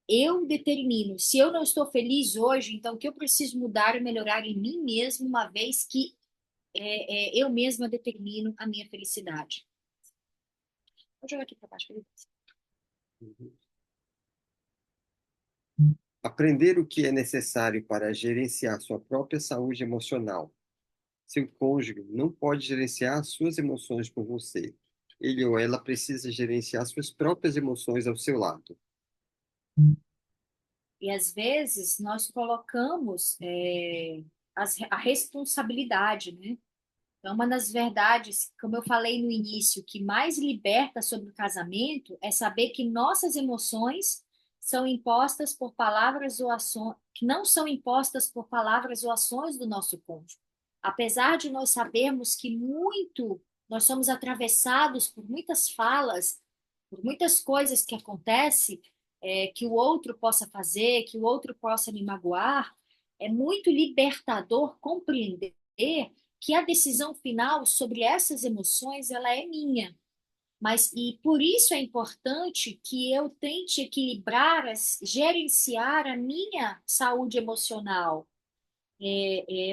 Eu determino. Se eu não estou feliz hoje, então o que eu preciso mudar e melhorar em mim mesmo, uma vez que eu mesma determino a minha felicidade. Vou jogar aqui para baixo. Aprender o que é necessário para gerenciar sua própria saúde emocional. Seu cônjuge não pode gerenciar suas emoções por você. Ele ou ela precisa gerenciar suas próprias emoções ao seu lado. E às vezes nós colocamos a responsabilidade, né? Então, uma das verdades, como eu falei no início, que mais liberta sobre o casamento é saber que nossas emoções são impostas por palavras ou ações, que não são impostas por palavras ou ações do nosso cônjuge. Apesar de nós sabermos que nós somos atravessados por muitas falas, por muitas coisas que acontecem, que o outro possa fazer, que o outro possa me magoar, é muito libertador compreender que a decisão final sobre essas emoções ela é minha. E por isso é importante que eu tente equilibrar, gerenciar a minha saúde emocional,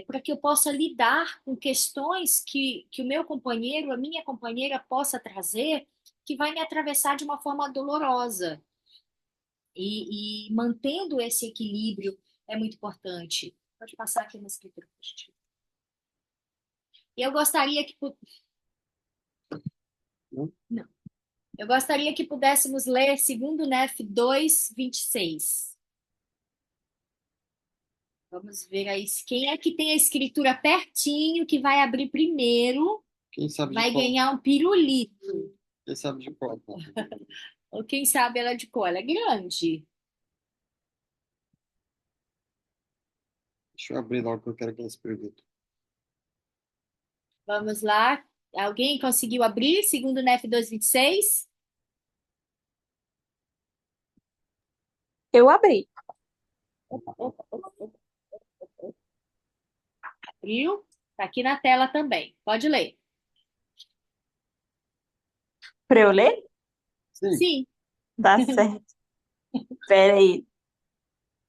para que eu possa lidar com questões que o meu companheiro, a minha companheira possa trazer que vai me atravessar de uma forma dolorosa. E mantendo esse equilíbrio é muito importante. Pode passar aqui na escritura. E eu gostaria que Não? não. Eu gostaria que pudéssemos ler 2 Nef 2:26. Vamos ver aí quem é que tem a escritura pertinho, que vai abrir primeiro, Quem sabe de vai qual? ganhar um pirulito. Quem sabe de qual? Ou quem sabe ela é de qual? Ela é grande. Deixa eu abrir logo que eu quero que eles perguntem. Vamos lá. Alguém conseguiu abrir? 2 Nef 2:26? Eu abri. Abriu? Tá aqui na tela também. Pode ler. Para eu ler? Sim. Sim. Tá certo. Pera aí.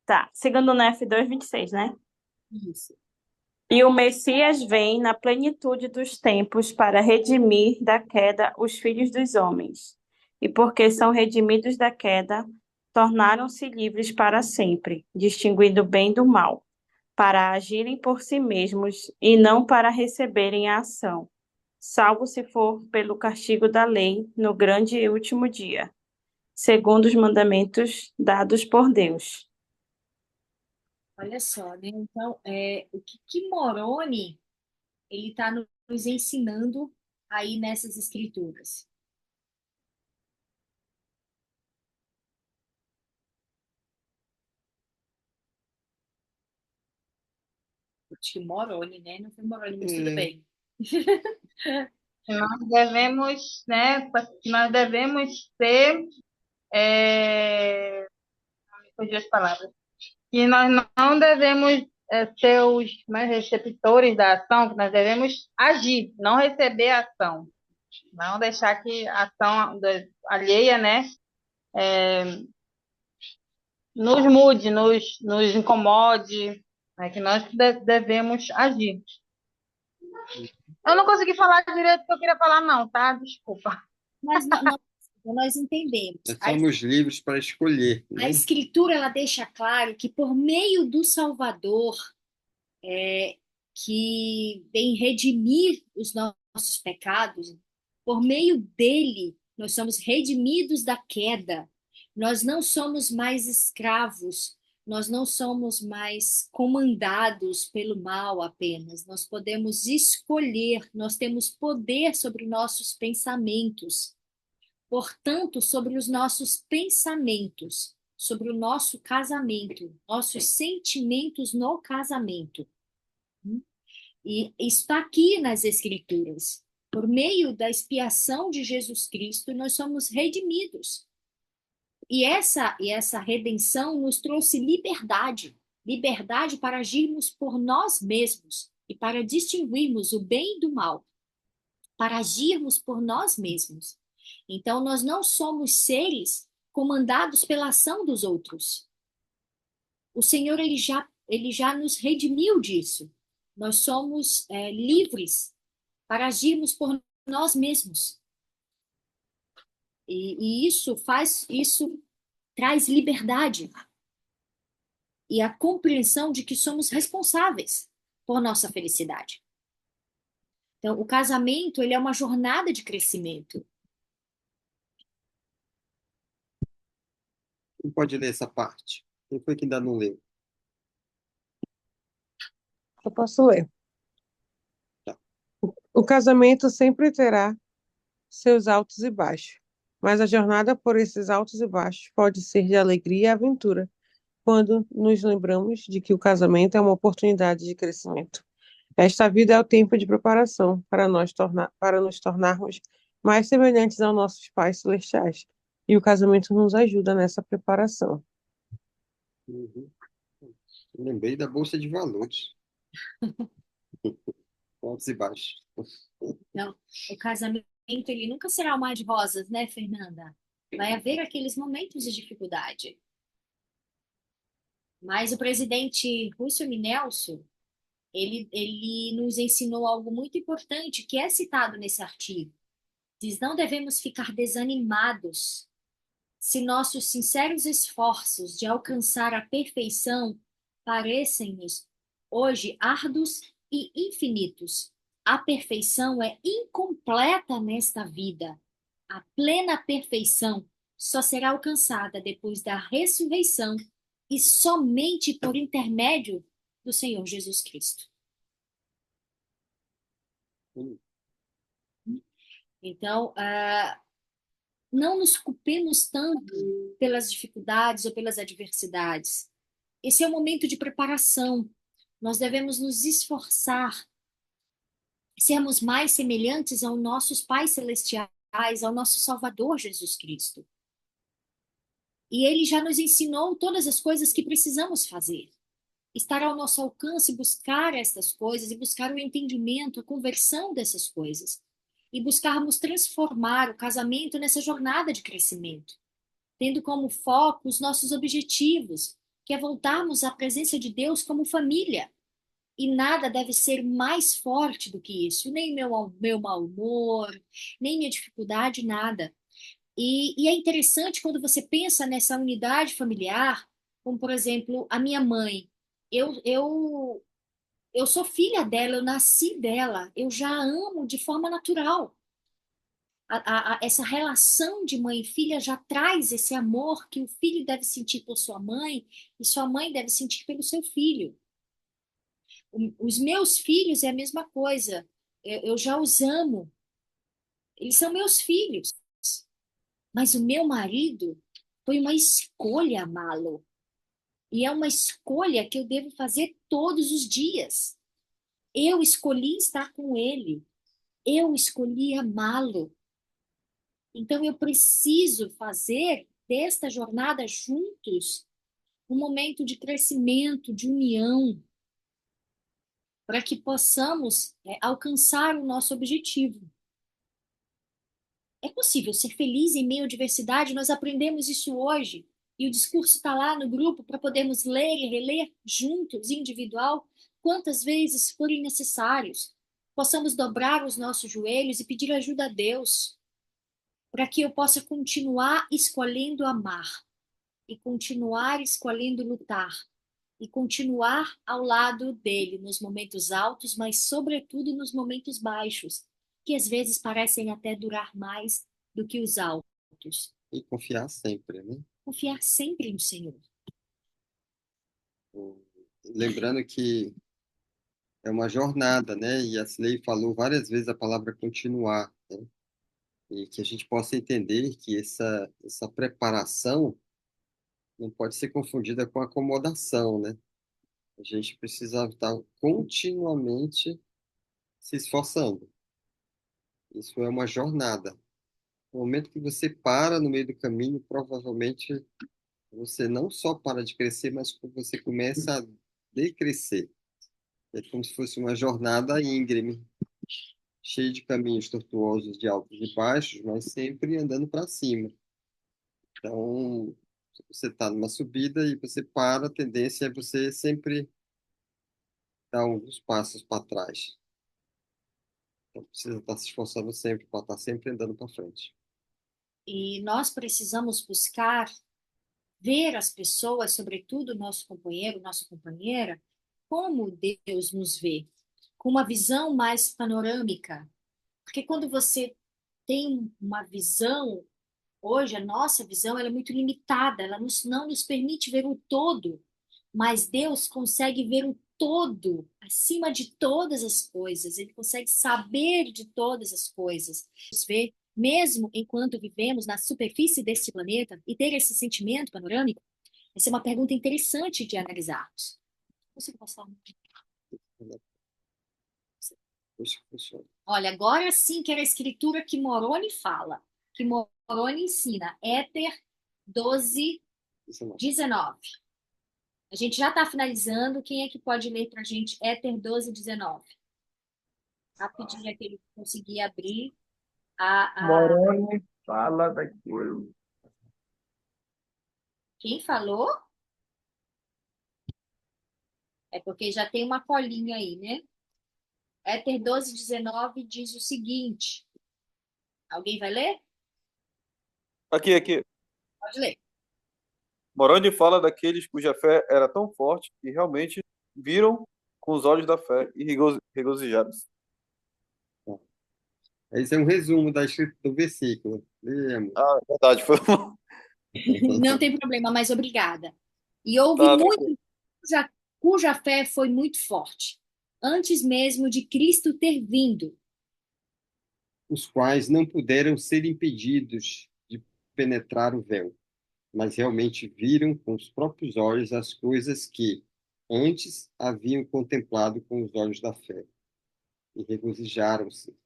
Tá. Segundo Nef 2:26, né? Isso. E o Messias vem na plenitude dos tempos para redimir da queda os filhos dos homens. E porque são redimidos da queda, tornaram-se livres para sempre, distinguindo o bem do mal, para agirem por si mesmos e não para receberem a ação, salvo se for pelo castigo da lei no grande e último dia, segundo os mandamentos dados por Deus. Olha só, né? Então, o que Moroni ele está nos ensinando aí nessas escrituras? Acho que Moroni, né? Não foi Moroni, mas tudo bem. Nós devemos, né, nós devemos ser, me fugiu as palavras, que nós não devemos ser os mais receptores da ação, que nós devemos agir, não receber a ação, não deixar que a ação alheia, né, nos mude, nos incomode, né, que nós devemos agir. Eu não consegui falar direito o que eu queria falar, não, tá? Desculpa. Mas nós entendemos. Nós somos livres para escolher, A né? escritura ela deixa claro que por meio do Salvador, que vem redimir os nossos pecados, por meio dele nós somos redimidos da queda. Nós não somos mais escravos, nós não somos mais comandados pelo mal apenas. Nós podemos escolher, nós temos poder sobre nossos pensamentos. Portanto, sobre os nossos pensamentos, sobre o nosso casamento, nossos sentimentos no casamento. E está aqui nas Escrituras. Por meio da expiação de Jesus Cristo, nós somos redimidos. E essa redenção nos trouxe liberdade, liberdade para agirmos por nós mesmos e para distinguirmos o bem do mal, para agirmos por nós mesmos. Então, nós não somos seres comandados pela ação dos outros. O Senhor, ele já nos redimiu disso. Nós somos livres para agirmos por nós mesmos. E isso traz liberdade e a compreensão de que somos responsáveis por nossa felicidade. Então, o casamento, ele é uma jornada de crescimento. Quem pode ler essa parte? Quem foi que ainda não leu? Eu posso ler. Tá. O casamento sempre terá seus altos e baixos, mas a jornada por esses altos e baixos pode ser de alegria e aventura, quando nos lembramos de que o casamento é uma oportunidade de crescimento. Esta vida é o tempo de preparação para nos tornarmos mais semelhantes aos nossos pais celestiais. E o casamento nos ajuda nessa preparação. Uhum. Eu lembrei da Bolsa de Valores. Altos e baixos. Não, o casamento, ele nunca será um mar de rosas, né, Fernanda? Vai haver aqueles momentos de dificuldade. Mas o presidente Russell M. Nelson, ele nos ensinou algo muito importante que é citado nesse artigo. Diz, não devemos ficar desanimados se nossos sinceros esforços de alcançar a perfeição parecem-nos hoje árduos e infinitos. A perfeição é incompleta nesta vida. A plena perfeição só será alcançada depois da ressurreição e somente por intermédio do Senhor Jesus Cristo. Então, não nos culpemos tanto pelas dificuldades ou pelas adversidades. Esse é o momento de preparação. Nós devemos nos esforçar, sermos mais semelhantes aos nossos pais celestiais, ao nosso Salvador Jesus Cristo. E ele já nos ensinou todas as coisas que precisamos fazer. Estar ao nosso alcance, buscar essas coisas e buscar o entendimento, a conversão dessas coisas. E buscarmos transformar o casamento nessa jornada de crescimento, tendo como foco os nossos objetivos, que é voltarmos à presença de Deus como família. E nada deve ser mais forte do que isso, nem meu mau humor, nem minha dificuldade, nada. E é interessante quando você pensa nessa unidade familiar, como, por exemplo, a minha mãe. Eu sou filha dela, eu nasci dela, eu já a amo de forma natural. Essa relação de mãe e filha já traz esse amor que o filho deve sentir por sua mãe e sua mãe deve sentir pelo seu filho. Os meus filhos é a mesma coisa. Eu já os amo. Eles são meus filhos. Mas o meu marido foi uma escolha amá-lo. E é uma escolha que eu devo fazer todos os dias. Eu escolhi estar com ele. Eu escolhi amá-lo. Então eu preciso fazer desta jornada juntos um momento de crescimento, de união, para que possamos alcançar o nosso objetivo. É possível ser feliz em meio à diversidade, nós aprendemos isso hoje. E o discurso está lá no grupo para podermos ler e reler juntos, individual, quantas vezes forem necessários. Possamos dobrar os nossos joelhos e pedir ajuda a Deus, para que eu possa continuar escolhendo amar, e continuar escolhendo lutar, e continuar ao lado dele nos momentos altos, mas sobretudo nos momentos baixos, que às vezes parecem até durar mais do que os altos. E confiar sempre, né? Confiar sempre no Senhor. Lembrando que é uma jornada, né? E a Silei falou várias vezes a palavra continuar, né? E que a gente possa entender que essa preparação não pode ser confundida com acomodação, né? A gente precisa estar continuamente se esforçando. Isso é uma jornada. No momento que você para no meio do caminho, provavelmente você não só para de crescer, mas você começa a decrescer. É como se fosse uma jornada íngreme, cheia de caminhos tortuosos, de altos e baixos, mas sempre andando para cima. Então, se você está numa subida e você para, a tendência é você sempre dar alguns passos para trás. Então, precisa estar se esforçando sempre para estar sempre andando para frente. E nós precisamos buscar ver as pessoas, sobretudo nosso companheiro, nossa companheira, como Deus nos vê, com uma visão mais panorâmica. Porque quando você tem uma visão, hoje a nossa visão ela é muito limitada, ela não nos permite ver o todo, mas Deus consegue ver o todo, acima de todas as coisas, ele consegue saber de todas as coisas. Ver, mesmo enquanto vivemos na superfície deste planeta, e ter esse sentimento panorâmico, essa é uma pergunta interessante de analisarmos. Consigo passar um? Olha, agora sim que era a escritura que Moroni fala, que Moroni ensina, Éter 12, 19. A gente já está finalizando. Quem é que pode ler para a gente Éter 12, 19? Rapidinho é que ele conseguir abrir Moroni fala daquilo. Quem falou? É porque já tem uma colinha aí, né? Éter 12, 19 diz o seguinte. Alguém vai ler? Aqui. Pode ler. Moroni fala daqueles cuja fé era tão forte que realmente viram com os olhos da fé e regozijaram-se. Esse é um resumo do versículo. Lemos. Ah, é verdade, foi uma... Não tem problema, mas obrigada. E houve Tá, muito tranquilo. cuja fé foi muito forte, antes mesmo de Cristo ter vindo. Os quais não puderam ser impedidos de penetrar o véu, mas realmente viram com os próprios olhos as coisas que antes haviam contemplado com os olhos da fé e regozijaram-se.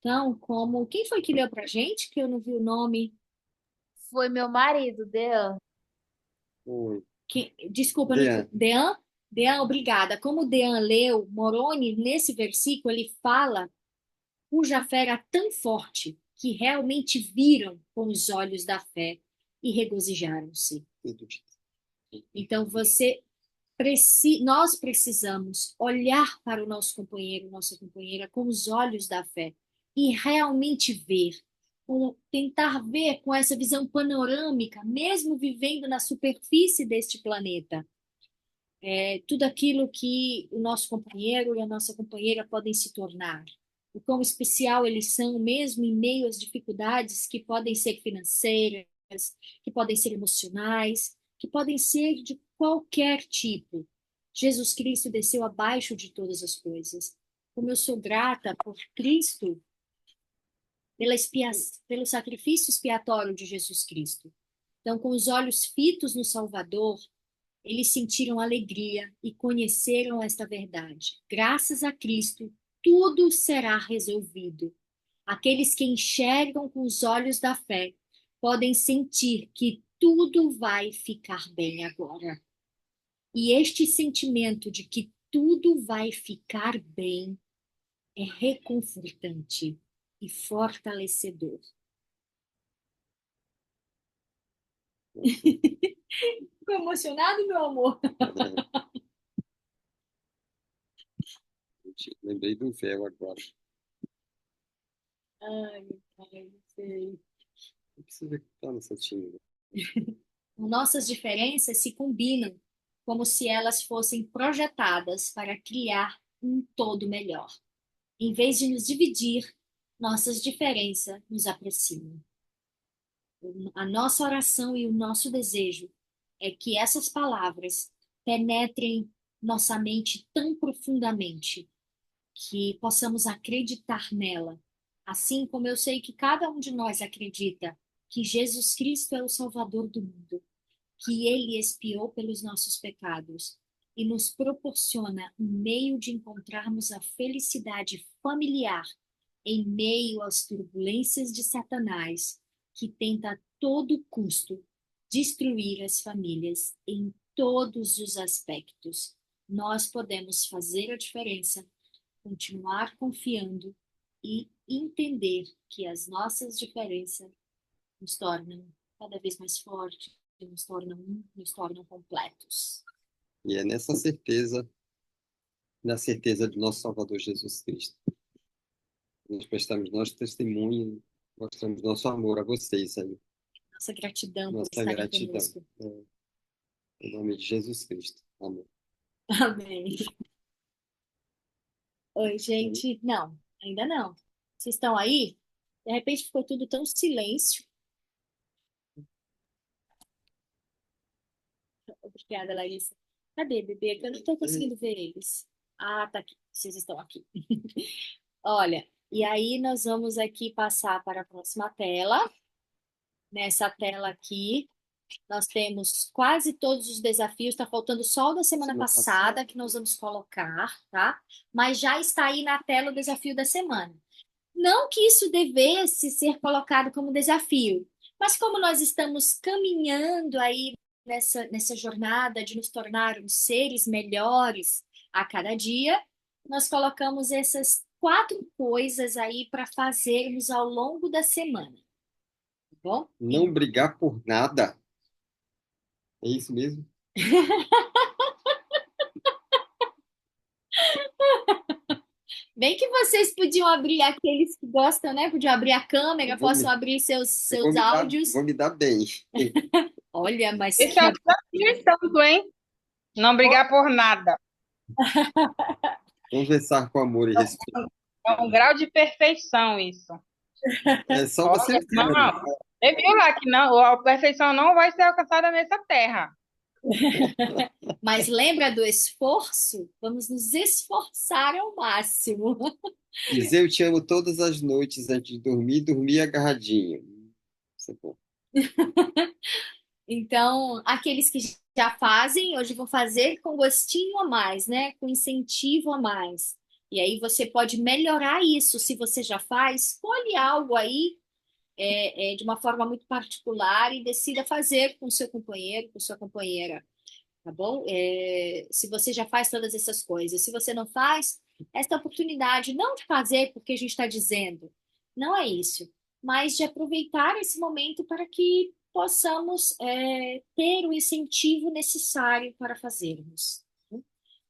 Então, como quem foi que leu pra gente, que eu não vi o nome? Foi meu marido, Dean. Foi. Desculpa, Dean. Dean? Dean, obrigada. Como o Dean leu, Moroni, nesse versículo, ele fala cuja fé era tão forte que realmente viram com os olhos da fé e regozijaram-se. Então, nós precisamos olhar para o nosso companheiro, nossa companheira, com os olhos da fé e realmente ver, tentar ver com essa visão panorâmica, mesmo vivendo na superfície deste planeta, tudo aquilo que o nosso companheiro e a nossa companheira podem se tornar. O quão especial eles são, mesmo em meio às dificuldades que podem ser financeiras, que podem ser emocionais, que podem ser de qualquer tipo. Jesus Cristo desceu abaixo de todas as coisas. Como eu sou grata por Cristo, pelo sacrifício expiatório de Jesus Cristo. Então, com os olhos fitos no Salvador, eles sentiram alegria e conheceram esta verdade. Graças a Cristo, tudo será resolvido. Aqueles que enxergam com os olhos da fé podem sentir que tudo vai ficar bem agora. E este sentimento de que tudo vai ficar bem é reconfortante e fortalecedor. Ficou emocionado, meu amor? Lembrei do véu agora. Ai, meu pai, não sei. Não precisa estar nessa tinta. Nossas diferenças se combinam como se elas fossem projetadas para criar um todo melhor. Em vez de nos dividir, nossas diferenças nos aproximam. A nossa oração e o nosso desejo é que essas palavras penetrem nossa mente tão profundamente que possamos acreditar nela, assim como eu sei que cada um de nós acredita que Jesus Cristo é o Salvador do mundo, que ele expiou pelos nossos pecados e nos proporciona um meio de encontrarmos a felicidade familiar em meio às turbulências de Satanás, que tenta a todo custo destruir as famílias em todos os aspectos. Nós podemos fazer a diferença, continuar confiando e entender que as nossas diferenças nos tornam cada vez mais fortes, nos tornam completos. E é nessa certeza, na certeza do nosso Salvador Jesus Cristo, nós prestamos nosso testemunho, mostramos nosso amor a vocês, sabe? Nossa gratidão por Nossa estarem gratidão. conosco. Em nome de Jesus Cristo. Amém. Amém. Oi, gente. Não, ainda não. Vocês estão aí? De repente ficou tudo tão silêncio. Obrigada, Larissa. Cadê, bebê? Que eu não estou conseguindo ver eles. Ah, tá aqui. Vocês estão aqui. Olha, e aí nós vamos aqui passar para a próxima tela. Nessa tela aqui, nós temos quase todos os desafios. Está faltando só o da semana passada que nós vamos colocar, tá? Mas já está aí na tela o desafio da semana. Não que isso devesse ser colocado como desafio, mas como nós estamos caminhando aí nessa jornada de nos tornarmos seres melhores a cada dia, nós colocamos essas 4 coisas aí para fazermos ao longo da semana. Tá bom? Não brigar por nada. É isso mesmo? Bem que vocês podiam abrir, aqueles que gostam, né? Podiam abrir a câmera, Eu vou possam me, abrir seus, eu vou seus me dar, áudios. vou me dar bem. Olha, mas Esse é o desafio, tanto, hein? Não brigar por nada. Conversar com amor e respeito. É um grau de perfeição isso. É só Olha, você não, ver. você viu lá que não, a perfeição não vai ser alcançada nessa terra. Mas lembra do esforço? Vamos nos esforçar ao máximo. Dizer eu te amo todas as noites antes de dormir, dormir agarradinho. Isso é bom. Então, aqueles que já fazem, hoje vão fazer com gostinho a mais, né? Com incentivo a mais. E aí você pode melhorar isso. Se você já faz, escolhe algo aí de uma forma muito particular e decida fazer com seu companheiro, com sua companheira, tá bom? Se você já faz todas essas coisas, se você não faz, esta oportunidade não de fazer porque a gente está dizendo, não é isso, mas de aproveitar esse momento para que possamos ter o incentivo necessário para fazermos.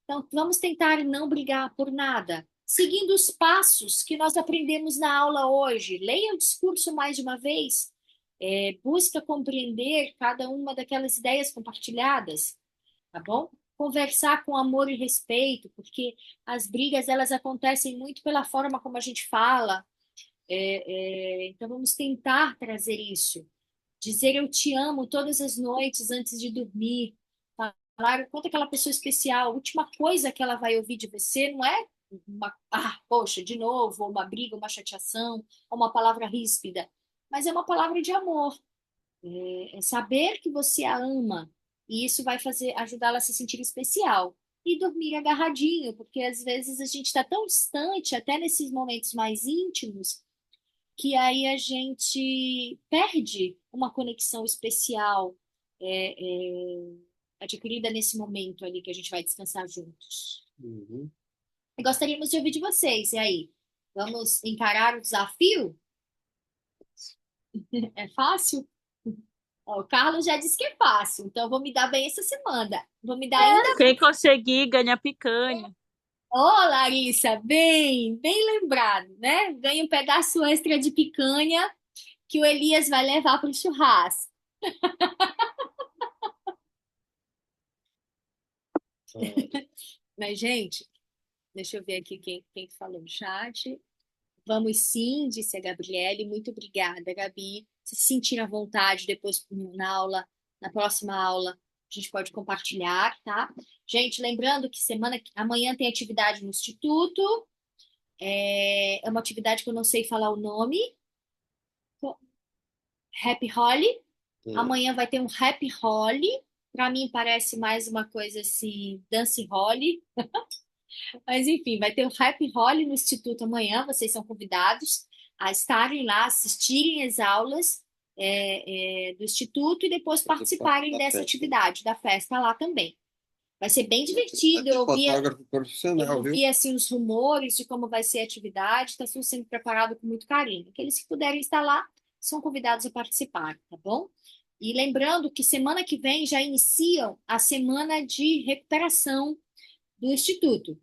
Então, vamos tentar não brigar por nada, seguindo os passos que nós aprendemos na aula hoje. Leia o discurso mais de uma vez, busca compreender cada uma daquelas ideias compartilhadas, tá bom? Conversar com amor e respeito, porque as brigas elas acontecem muito pela forma como a gente fala. Então vamos tentar trazer isso. Dizer eu te amo todas as noites antes de dormir. Falar o quanto aquela pessoa especial, a última coisa que ela vai ouvir de você não é poxa, de novo, ou uma briga, uma chateação, ou uma palavra ríspida, mas é uma palavra de amor. É saber que você a ama, e isso vai fazer ajudá-la a se sentir especial. E dormir agarradinho, porque às vezes a gente está tão distante, até nesses momentos mais íntimos, que aí a gente perde uma conexão especial é, é, adquirida nesse momento ali que a gente vai descansar juntos. Uhum. E gostaríamos de ouvir de vocês. E aí, vamos encarar o desafio? É fácil? Ó, o Carlos já disse que é fácil, então eu vou me dar bem essa semana. Vou me dar ainda. Quem conseguir ganha picanha. Ô, Larissa, bem lembrado, né? Ganha um pedaço extra de picanha que o Elias vai levar para o churrasco. Mas, gente, deixa eu ver aqui quem falou no chat. Vamos sim, disse a Gabriele. Muito obrigada, Gabi. Se sentir à vontade depois na aula, na próxima aula, a gente pode compartilhar, tá? Gente, lembrando que amanhã tem atividade no Instituto. É uma atividade que eu não sei falar o nome. Happy Holly. É. Amanhã vai ter um Happy Holly. Para mim parece mais uma coisa assim, Dance Holly. Mas enfim, vai ter o Happy Holly no Instituto amanhã. Vocês são convidados a estarem lá, assistirem às aulas do Instituto e depois participarem Da dessa festa. atividade, da festa lá também. Vai ser bem divertido. Eu Fotógrafo profissional, viu? vi assim os rumores de como vai ser a atividade. Está tudo sendo preparado com muito carinho. Aqueles que puderem estar lá são convidados a participar, tá bom? E lembrando que semana que vem já iniciam a semana de recuperação do Instituto.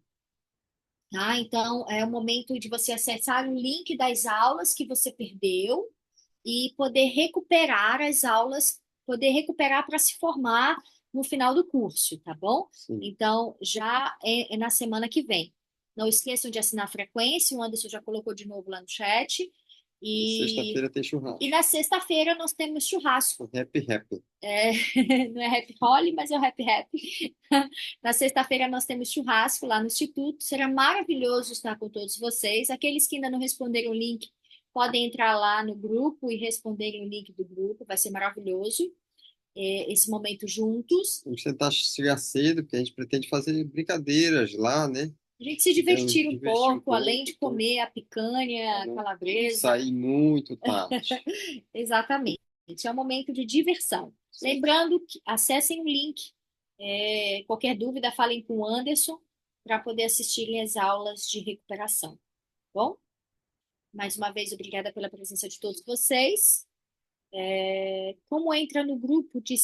Tá? Então, é o momento de você acessar o link das aulas que você perdeu e poder recuperar as aulas, poder recuperar para se formar no final do curso, tá bom? Sim. Então, já é na semana que vem. Não esqueçam de assinar a frequência, o Anderson já colocou de novo lá no chat. Sexta-feira tem churrasco. E na sexta-feira nós temos churrasco. Happy. Não é Happy Holly, mas é o Happy. Na sexta-feira nós temos churrasco lá no Instituto. Será maravilhoso estar com todos vocês. Aqueles que ainda não responderam o link, podem entrar lá no grupo e responderem o link do grupo. Vai ser maravilhoso esse momento juntos. Vamos tentar chegar cedo, porque a gente pretende fazer brincadeiras lá, né? A gente se divertir um Divertir um pouco, pouco. além de comer a picanha, a calabresa. Sair muito tarde. Exatamente. É um momento de diversão. Lembrando que acessem o link. Qualquer dúvida, falem com o Anderson para poder assistirem às aulas de recuperação. Bom? Mais uma vez, obrigada pela presença de todos vocês. Como entra no grupo de